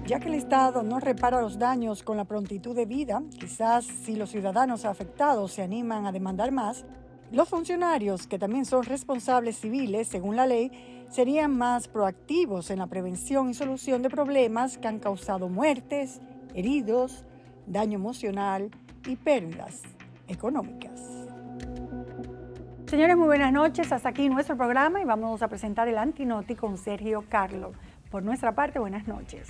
Ya que el Estado no repara los daños con la prontitud debida, quizás si los ciudadanos afectados se animan a demandar más, Los funcionarios, que también son responsables civiles según la ley, serían más proactivos en la prevención y solución de problemas que han causado muertes, heridos, daño emocional y pérdidas económicas. Señores, muy buenas noches. Hasta aquí nuestro programa y vamos a presentar el Antinoti con Sergio Carlo. Por nuestra parte, buenas noches.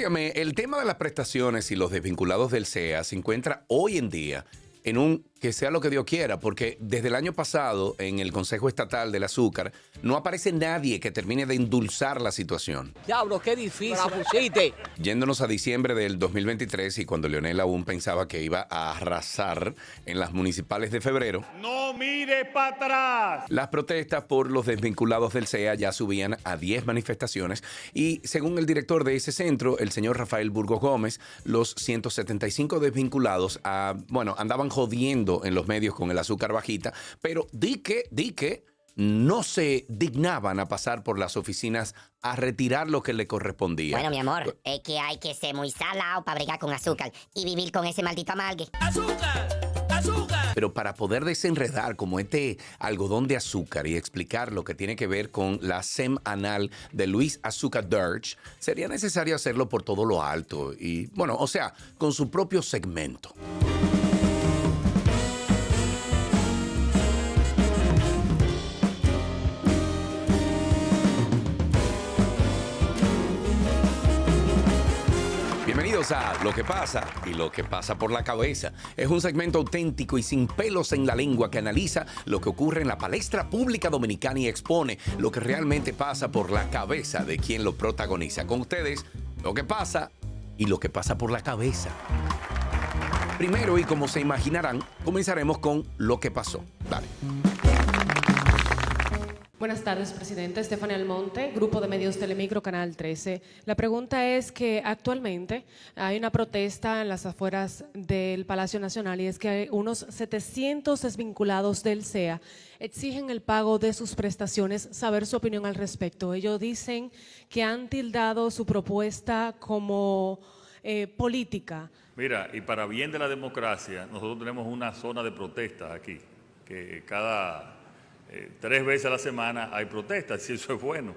Dígame, el tema de las prestaciones y los desvinculados del CEA se encuentra hoy en día en un que sea lo que Dios quiera, porque desde el año pasado en el Consejo Estatal del Azúcar no aparece nadie que termine de endulzar la situación. Diablo, qué difícil la pusiste. Yéndonos a diciembre del 2023 y cuando Leonel aún pensaba que iba a arrasar en las municipales de febrero, No mire para atrás. las protestas por los desvinculados del CEA ya subían a 10 manifestaciones y según el director de ese centro, el señor Rafael Burgos Gómez, los 175 desvinculados andaban jodiendo en los medios con el azúcar bajita, pero di que no se dignaban a pasar por las oficinas a retirar lo que le correspondía. Bueno, mi amor, es que hay que ser muy salado para bregar con azúcar y vivir con ese maldito amargue. ¡Azúcar! ¡Azúcar! Pero para poder desenredar como este algodón de azúcar y explicar lo que tiene que ver con la SEM anal de Luis Azúcar Dirge, sería necesario hacerlo por todo lo alto y, con su propio segmento. Bienvenidos a Lo que pasa y lo que pasa por la cabeza. Es un segmento auténtico y sin pelos en la lengua que analiza lo que ocurre en la palestra pública dominicana y expone lo que realmente pasa por la cabeza de quien lo protagoniza. Con ustedes, lo que pasa y lo que pasa por la cabeza. Primero, y como se imaginarán, comenzaremos con lo que pasó. Dale. Buenas tardes, presidente. Estefania Almonte, Grupo de Medios Telemicro, Canal 13. La pregunta es que actualmente hay una protesta en las afueras del Palacio Nacional y es que hay unos 700 desvinculados del CEA exigen el pago de sus prestaciones. Saber su opinión al respecto. Ellos dicen que han tildado su propuesta como política. Mira, y para bien de la democracia, nosotros tenemos una zona de protestas aquí, que cada 3 veces a la semana hay protestas, y eso es bueno,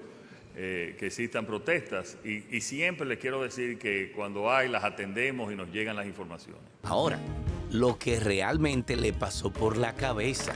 que existan protestas. Y siempre les quiero decir que cuando hay, las atendemos y nos llegan las informaciones. Ahora, lo que realmente le pasó por la cabeza.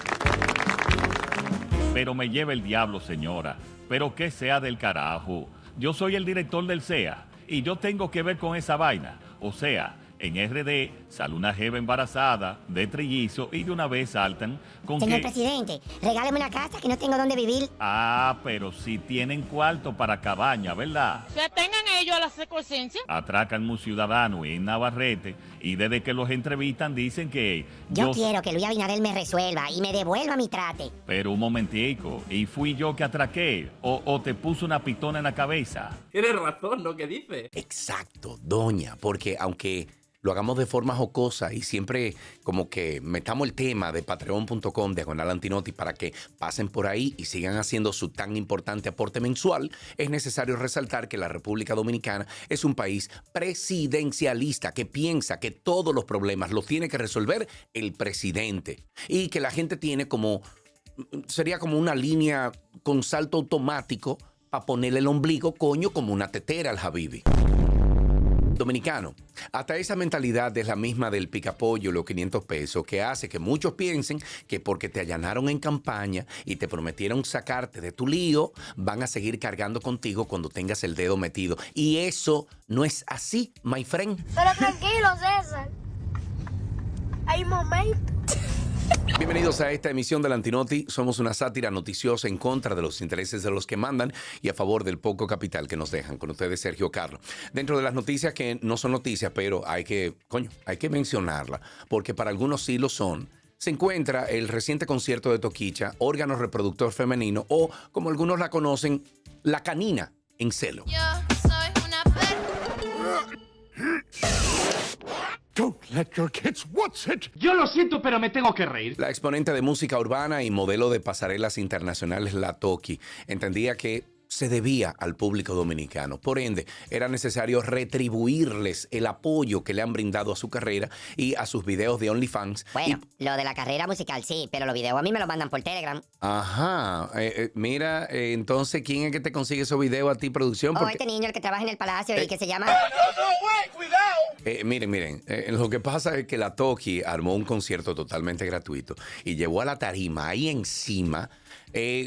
Pero me lleva el diablo, señora. Pero que sea del carajo. Yo soy el director del CEA y yo tengo que ver con esa vaina. O sea, en RD sale una jeva embarazada de trillizo y de una vez saltan con Señor que... presidente, regáleme una casa que no tengo dónde vivir. Ah, pero si tienen cuarto para cabaña, ¿verdad? Que tengan ellos a la secuencia. Atracan un ciudadano en Navarrete y desde que los entrevistan dicen que... Yo quiero que Luis Abinader me resuelva y me devuelva mi trate. Pero un momentico, ¿y fui yo que atraqué? ¿O te puso una pitona en la cabeza? Tienes razón lo que dice. Exacto, doña, porque aunque lo hagamos de forma jocosa y siempre como que metamos el tema de patreon.com/Antinoti para que pasen por ahí y sigan haciendo su tan importante aporte mensual, es necesario resaltar que la República Dominicana es un país presidencialista que piensa que todos los problemas los tiene que resolver el presidente y que la gente tiene sería como una línea con salto automático para ponerle el ombligo, coño, como una tetera al Habibi. Dominicano, hasta esa mentalidad es la misma del picapollo, los 500 pesos, que hace que muchos piensen que porque te allanaron en campaña y te prometieron sacarte de tu lío, van a seguir cargando contigo cuando tengas el dedo metido. Y eso no es así, my friend. Pero tranquilo, César. Hay momentos. Bienvenidos a esta emisión del Antinoti. Somos una sátira noticiosa en contra de los intereses de los que mandan y a favor del poco capital que nos dejan. Con ustedes, Sergio Carlos. Dentro de las noticias que no son noticias, pero hay que mencionarla, porque para algunos sí lo son, se encuentra el reciente concierto de Toquicha, órgano reproductor femenino, o como algunos la conocen, la canina en celo. Yo soy una Don't let your kids watch it. Yo lo siento, pero me tengo que reír. La exponente de música urbana y modelo de pasarelas internacionales, La Toki, entendía que se debía al público dominicano. Por ende, era necesario retribuirles el apoyo que le han brindado a su carrera y a sus videos de OnlyFans. Bueno, lo de la carrera musical sí, pero los videos a mí me los mandan por Telegram. Ajá. Mira, entonces, ¿quién es que te consigue esos videos a ti, producción? Porque... este niño, el que trabaja en el palacio y que se llama... ¡Cuidado! Miren, lo que pasa es que La Toki armó un concierto totalmente gratuito y llevó a la tarima ahí encima,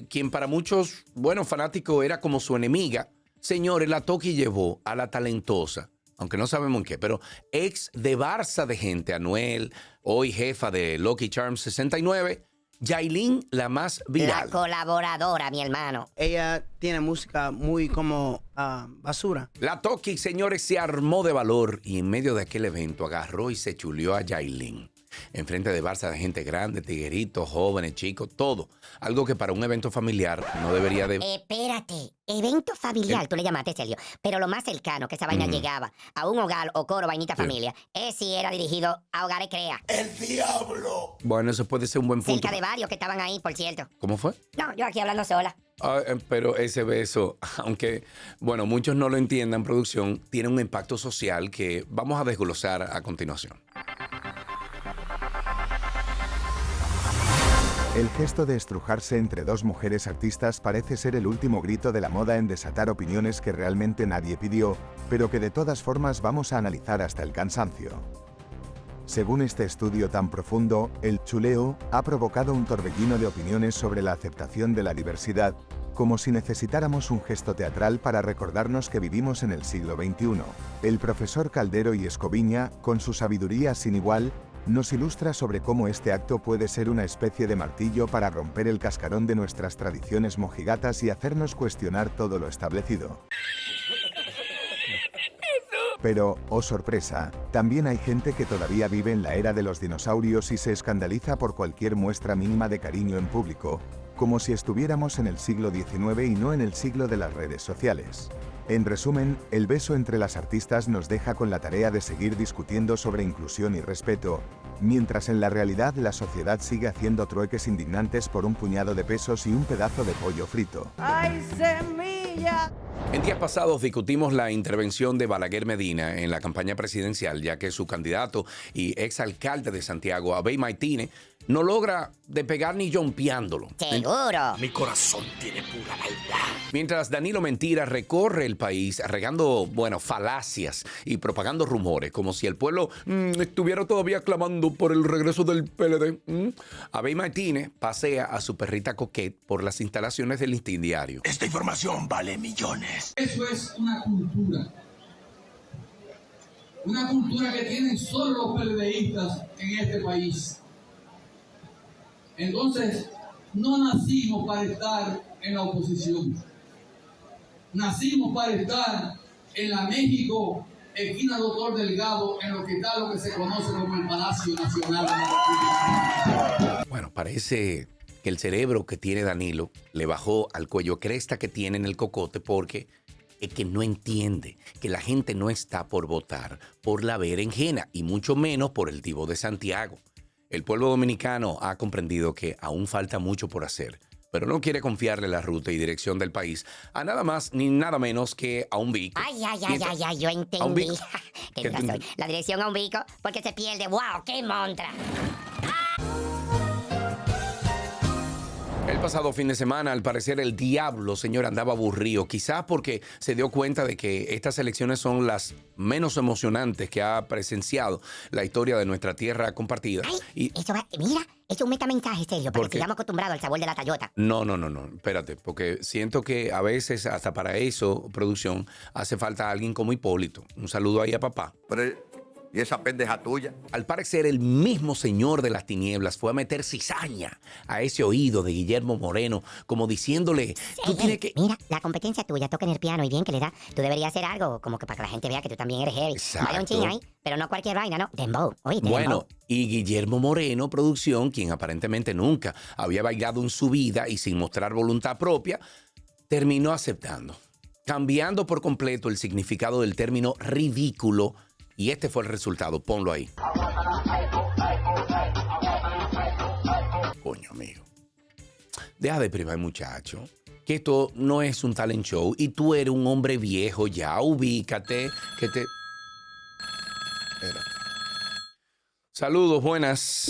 quien para muchos, fanáticos era como su enemiga. Señores, La Toki llevó a la talentosa, aunque no sabemos en qué, pero ex de Barça de gente, Anuel, hoy jefa de Lucky Charms 69, Yailin, la más viral. La colaboradora, mi hermano. Ella tiene música muy como basura. La Toki, señores, se armó de valor y en medio de aquel evento agarró y se chuleó a Yailin. Enfrente de Barça de gente grande, tigueritos, jóvenes, chicos, todo. Algo que para un evento familiar no debería de... Espérate, evento familiar, tú le llamaste, Celio. Pero lo más cercano que esa vaina llegaba a un hogar o coro, vainita familia, sí era dirigido a Hogares Crea. ¡El diablo! Bueno, eso puede ser un buen punto. Cerca de varios que estaban ahí, por cierto. ¿Cómo fue? No, yo aquí hablando sola. Pero ese beso, aunque, bueno, muchos no lo entiendan, producción, tiene un impacto social que vamos a desglosar a continuación. El gesto de estrujarse entre dos mujeres artistas parece ser el último grito de la moda en desatar opiniones que realmente nadie pidió, pero que de todas formas vamos a analizar hasta el cansancio. Según este estudio tan profundo, el chuleo ha provocado un torbellino de opiniones sobre la aceptación de la diversidad, como si necesitáramos un gesto teatral para recordarnos que vivimos en el siglo XXI. El profesor Caldero y Escoviña, con su sabiduría sin igual, nos ilustra sobre cómo este acto puede ser una especie de martillo para romper el cascarón de nuestras tradiciones mojigatas y hacernos cuestionar todo lo establecido. Pero, oh sorpresa, también hay gente que todavía vive en la era de los dinosaurios y se escandaliza por cualquier muestra mínima de cariño en público, como si estuviéramos en el siglo XIX y no en el siglo de las redes sociales. En resumen, el beso entre las artistas nos deja con la tarea de seguir discutiendo sobre inclusión y respeto, mientras en la realidad la sociedad sigue haciendo trueques indignantes por un puñado de pesos y un pedazo de pollo frito. ¡Ay, semilla! En días pasados discutimos la intervención de Balaguer Medina en la campaña presidencial, ya que su candidato y exalcalde de Santiago, Abey Maitine, no logra despegar ni jompeándolo. ¡Seguro! Mi corazón tiene pura maldad. Mientras Danilo Mentira recorre el país regando, falacias y propagando rumores, como si el pueblo estuviera todavía clamando por el regreso del PLD. Abey Maitine pasea a su perrita Coquette por las instalaciones del Listín Diario. Esta información vale millones. Eso es una cultura. Una cultura que tienen solo los PLDistas en este país. Entonces, no nacimos para estar en la oposición. Nacimos para estar en la México, esquina Doctor Delgado, en lo que está lo que se conoce como el Palacio Nacional de la República. Bueno, parece que el cerebro que tiene Danilo le bajó al cuello cresta que tiene en el cocote porque es que no entiende que la gente no está por votar por la berenjena y mucho menos por el Tivo de Santiago. El pueblo dominicano ha comprendido que aún falta mucho por hacer, pero no quiere confiarle la ruta y dirección del país a nada más ni nada menos que a un bico. Ay, yo entendí. Tienes razón. La dirección a un bico porque se pierde. ¡Wow! ¡Qué montra! El pasado fin de semana, al parecer, el diablo, señor, andaba aburrido. Quizás porque se dio cuenta de que estas elecciones son las menos emocionantes que ha presenciado la historia de nuestra tierra compartida. Ay, mira, es un metamensaje, serio, para que sigamos acostumbrados al sabor de la Toyota. No, espérate, porque siento que a veces, hasta para eso, producción, hace falta alguien como Hipólito. Un saludo ahí a papá. ¿Y esa pendeja tuya? Al parecer, el mismo señor de las tinieblas fue a meter cizaña a ese oído de Guillermo Moreno, como diciéndole, tú tienes que... Mira, la competencia tuya, toca en el piano y bien que le da. Tú deberías hacer algo, como que para que la gente vea que tú también eres heavy. Exacto. Vale un ching ahí, pero no cualquier vaina, ¿no? Dembow, oíste, Bueno, dembow. y Guillermo Moreno, producción, quien aparentemente nunca había bailado en su vida y sin mostrar voluntad propia, terminó aceptando, cambiando por completo el significado del término ridículo. Y este fue el resultado. Ponlo ahí. Coño, amigo. Deja de privar, muchacho. Que esto no es un talent show. Y tú eres un hombre viejo ya. Ubícate. Espérate. Saludos, buenas.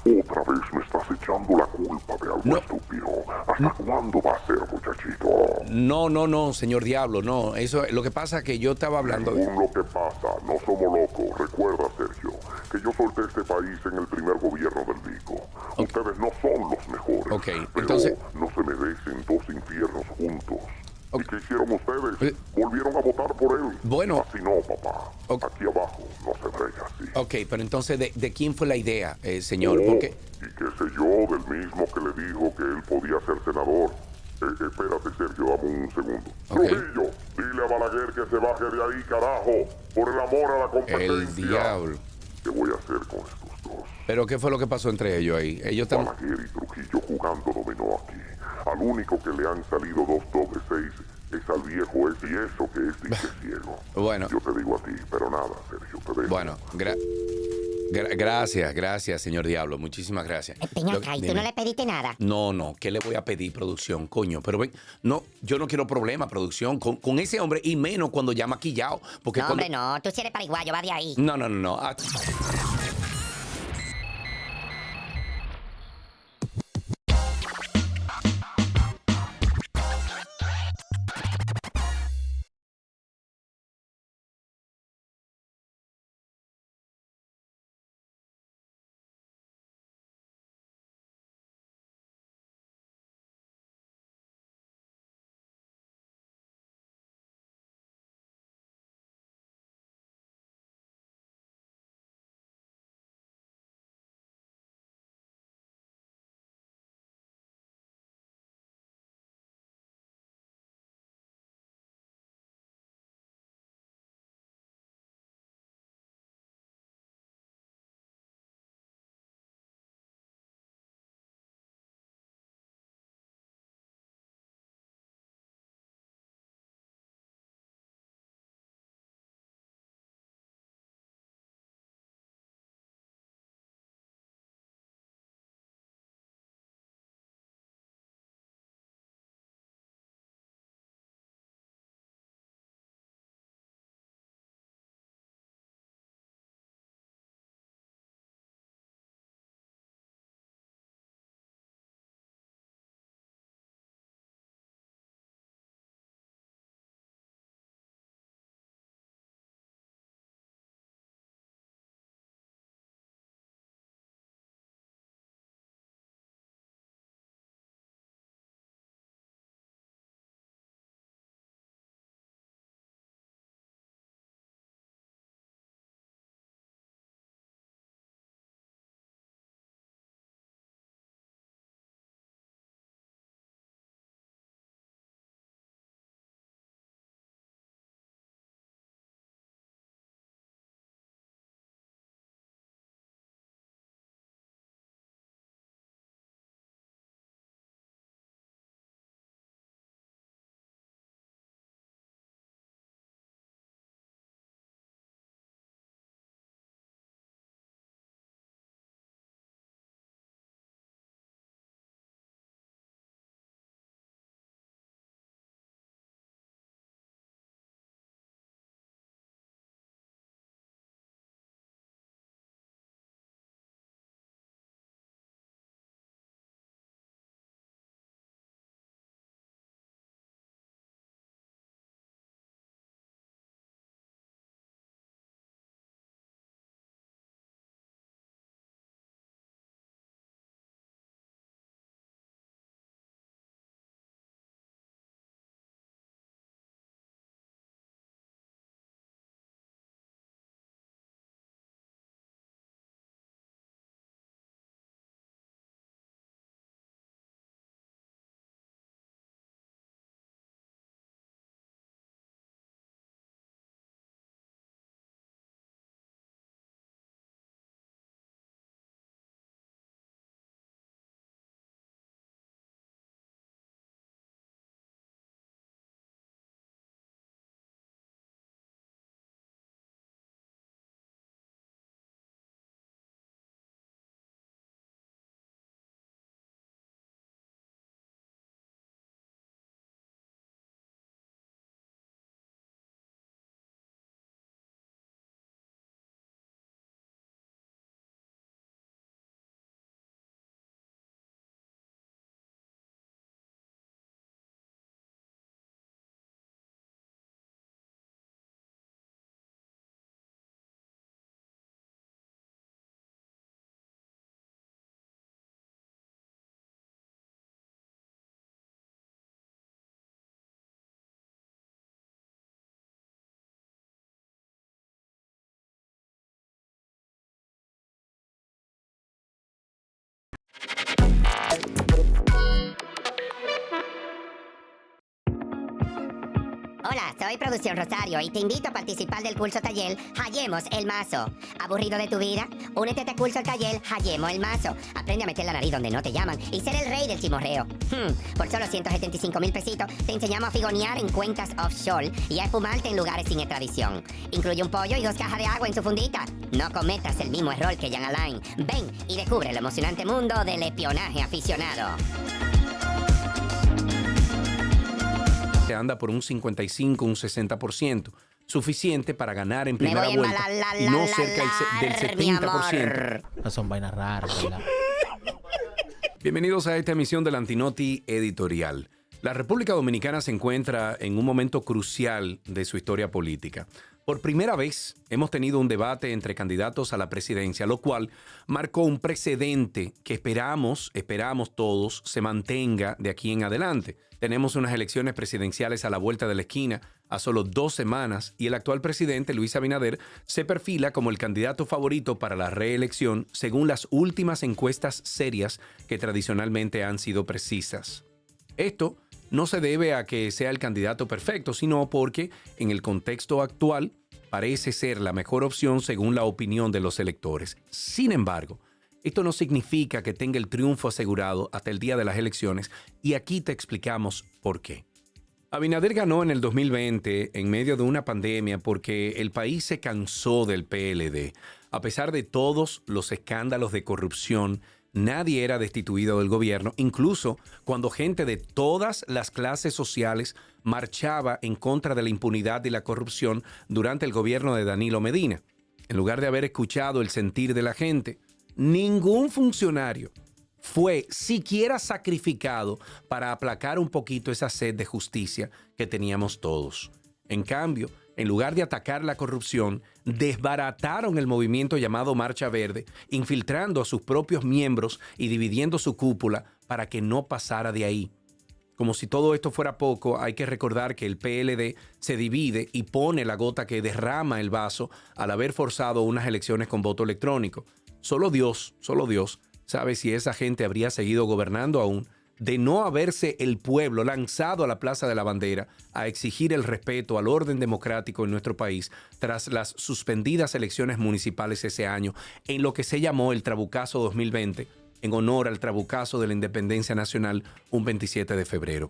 Otra vez me estás echando la culpa de algo estúpido. ¿Hasta cuándo va a ser, muchachito? No, señor Diablo, no. Eso, lo que pasa es que yo estaba hablando de... Según lo que pasa, no somos locos. Recuerda, Sergio, que yo solté este país en el primer gobierno del Vico. Ustedes no son los mejores. Ok, pero entonces... no se merecen dos infiernos juntos. ¿Y qué hicieron ustedes? Volvieron a votar por él. Bueno. Así no, papá. Aquí abajo no se brega así. Ok, pero entonces, ¿de quién fue la idea, señor? Porque... Y qué sé yo, del mismo que le dijo que él podía ser senador. Espérate, Sergio, dame un segundo. Trujillo, dile a Balaguer que se baje de ahí, carajo. Por el amor a la competencia. El diablo. ¿Qué voy a hacer con estos dos? ¿Pero qué fue lo que pasó entre ellos ahí? Ellos están... Balaguer y Trujillo jugando dominó aquí. Al único que le han salido 2 dobles 6 es al viejo ese y eso que es dique ciego. Bueno. Yo te digo a ti, pero nada, Sergio, te dejo. Bueno, gracias, señor Diablo. Muchísimas gracias. Ven acá, ¿y tú no le pediste nada? No, ¿qué le voy a pedir, producción, coño? Pero ven, no, yo no quiero problema, producción, con ese hombre, y menos cuando ya maquillado. Porque No, hombre, no, tú sí eres paraguayo, va de ahí. No. Hola, soy Producción Rosario y te invito a participar del curso taller Hallemos el Mazo. ¿Aburrido de tu vida? Únete a este curso taller Hallemos el Mazo. Aprende a meter la nariz donde no te llaman y ser el rey del chismorreo. Por solo 175,000 pesitos te enseñamos a figonear en cuentas offshore y a espumarte en lugares sin extradición. Incluye un pollo y 2 cajas de agua en su fundita. No cometas el mismo error que Jan Alain. Ven y descubre el emocionante mundo del espionaje aficionado. Anda por un 55, un 60%, suficiente para ganar en primera vuelta y no cerca del 70%. No son vainas raras, ¿verdad? Bienvenidos a esta emisión del Antinoti Editorial. La República Dominicana se encuentra en un momento crucial de su historia política. Por primera vez hemos tenido un debate entre candidatos a la presidencia, lo cual marcó un precedente que esperamos todos se mantenga de aquí en adelante. Tenemos unas elecciones presidenciales a la vuelta de la esquina a solo 2 semanas y el actual presidente Luis Abinader se perfila como el candidato favorito para la reelección según las últimas encuestas serias que tradicionalmente han sido precisas. Esto no se debe a que sea el candidato perfecto, sino porque en el contexto actual parece ser la mejor opción según la opinión de los electores. Sin embargo, esto no significa que tenga el triunfo asegurado hasta el día de las elecciones y aquí te explicamos por qué. Abinader ganó en el 2020 en medio de una pandemia porque el país se cansó del PLD. A pesar de todos los escándalos de corrupción, nadie era destituido del gobierno, incluso cuando gente de todas las clases sociales marchaba en contra de la impunidad y la corrupción durante el gobierno de Danilo Medina. En lugar de haber escuchado el sentir de la gente, ningún funcionario fue siquiera sacrificado para aplacar un poquito esa sed de justicia que teníamos todos. En cambio, en lugar de atacar la corrupción, desbarataron el movimiento llamado Marcha Verde, infiltrando a sus propios miembros y dividiendo su cúpula para que no pasara de ahí. Como si todo esto fuera poco, hay que recordar que el PLD se divide y pone la gota que derrama el vaso al haber forzado unas elecciones con voto electrónico. Solo Dios sabe si esa gente habría seguido gobernando aún de no haberse el pueblo lanzado a la Plaza de la Bandera a exigir el respeto al orden democrático en nuestro país tras las suspendidas elecciones municipales ese año en lo que se llamó el Trabucazo 2020, en honor al Trabucazo de la Independencia Nacional un 27 de febrero.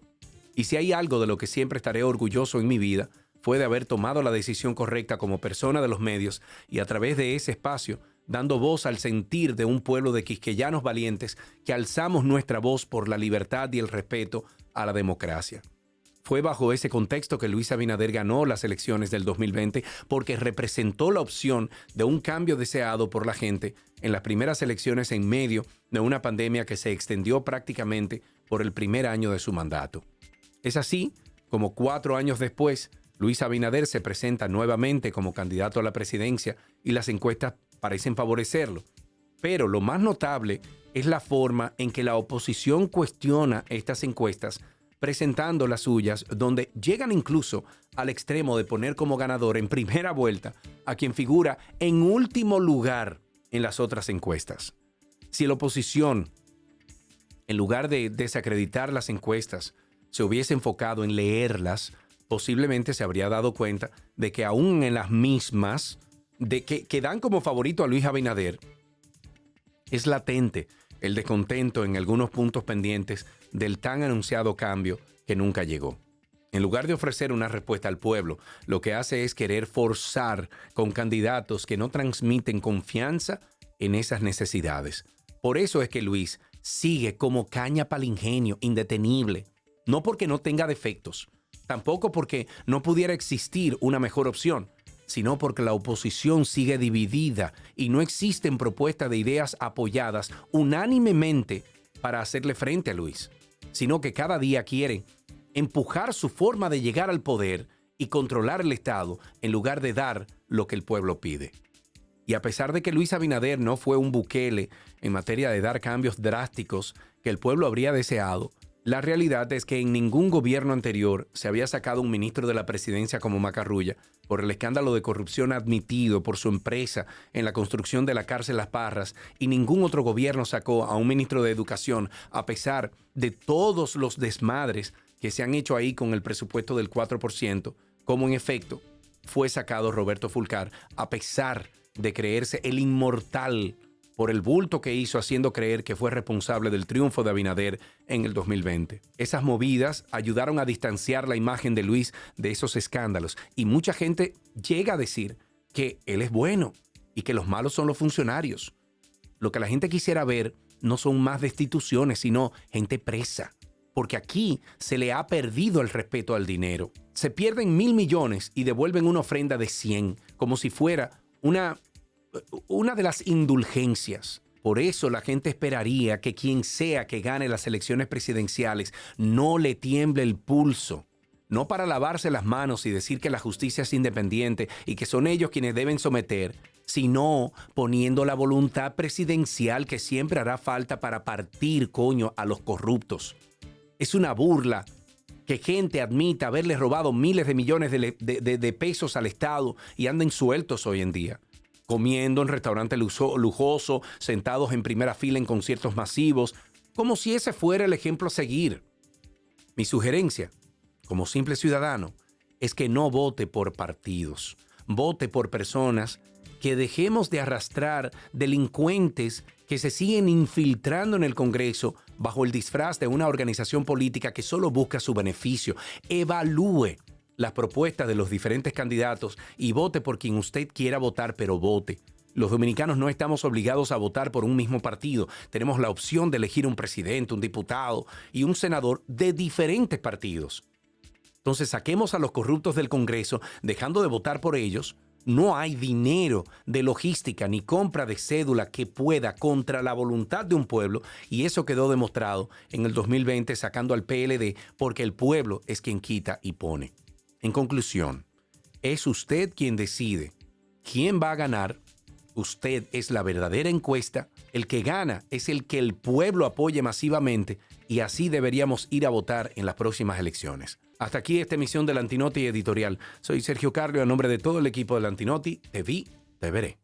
Y si hay algo de lo que siempre estaré orgulloso en mi vida, fue de haber tomado la decisión correcta como persona de los medios y a través de ese espacio dando voz al sentir de un pueblo de quisqueyanos valientes que alzamos nuestra voz por la libertad y el respeto a la democracia. Fue bajo ese contexto que Luis Abinader ganó las elecciones del 2020 porque representó la opción de un cambio deseado por la gente en las primeras elecciones en medio de una pandemia que se extendió prácticamente por el primer año de su mandato. Es así como 4 años después, Luis Abinader se presenta nuevamente como candidato a la presidencia y las encuestas parecen favorecerlo. Pero lo más notable es la forma en que la oposición cuestiona estas encuestas, presentando las suyas, donde llegan incluso al extremo de poner como ganador en primera vuelta a quien figura en último lugar en las otras encuestas. Si la oposición, en lugar de desacreditar las encuestas, se hubiese enfocado en leerlas, posiblemente se habría dado cuenta de que aún en las mismas, de que dan como favorito a Luis Abinader, es latente el descontento en algunos puntos pendientes del tan anunciado cambio que nunca llegó. En lugar de ofrecer una respuesta al pueblo, lo que hace es querer forzar con candidatos que no transmiten confianza en esas necesidades. Por eso es que Luis sigue como caña para el ingenio, indetenible. No porque no tenga defectos, tampoco porque no pudiera existir una mejor opción, sino porque la oposición sigue dividida y no existen propuestas de ideas apoyadas unánimemente para hacerle frente a Luis, sino que cada día quieren empujar su forma de llegar al poder y controlar el Estado en lugar de dar lo que el pueblo pide. Y a pesar de que Luis Abinader no fue un Bukele en materia de dar cambios drásticos que el pueblo habría deseado, la realidad es que en ningún gobierno anterior se había sacado un ministro de la presidencia como Macarrulla por el escándalo de corrupción admitido por su empresa en la construcción de la cárcel Las Parras, y ningún otro gobierno sacó a un ministro de Educación a pesar de todos los desmadres que se han hecho ahí con el presupuesto del 4%, como en efecto fue sacado Roberto Fulcar, a pesar de creerse el inmortal por el bulto que hizo haciendo creer que fue responsable del triunfo de Abinader en el 2020. Esas movidas ayudaron a distanciar la imagen de Luis de esos escándalos y mucha gente llega a decir que él es bueno y que los malos son los funcionarios. Lo que la gente quisiera ver no son más destituciones, sino gente presa. Porque aquí se le ha perdido el respeto al dinero. Se pierden 1.000 millones y devuelven una ofrenda de 100, como si fuera una de las indulgencias. Por eso la gente esperaría que quien sea que gane las elecciones presidenciales no le tiemble el pulso. No para lavarse las manos y decir que la justicia es independiente y que son ellos quienes deben someter, sino poniendo la voluntad presidencial que siempre hará falta para partir, coño, a los corruptos. Es una burla que gente admita haberle robado miles de millones de pesos al Estado y anden sueltos hoy en día, comiendo en restaurantes lujosos, sentados en primera fila en conciertos masivos, como si ese fuera el ejemplo a seguir. Mi sugerencia, como simple ciudadano, es que no vote por partidos, vote por personas, que dejemos de arrastrar delincuentes que se siguen infiltrando en el Congreso bajo el disfraz de una organización política que solo busca su beneficio. Evalúe las propuestas de los diferentes candidatos y vote por quien usted quiera votar, pero vote. Los dominicanos no estamos obligados a votar por un mismo partido. Tenemos la opción de elegir un presidente, un diputado y un senador de diferentes partidos. Entonces saquemos a los corruptos del Congreso, dejando de votar por ellos. No hay dinero de logística ni compra de cédula que pueda contra la voluntad de un pueblo, y eso quedó demostrado en el 2020 sacando al PLD, porque el pueblo es quien quita y pone. En conclusión, es usted quien decide quién va a ganar. Usted es la verdadera encuesta. El que gana es el que el pueblo apoye masivamente, y así deberíamos ir a votar en las próximas elecciones. Hasta aquí esta emisión del Antinoti Editorial. Soy Sergio Carlo, a nombre de todo el equipo del Antinoti, te vi, te veré.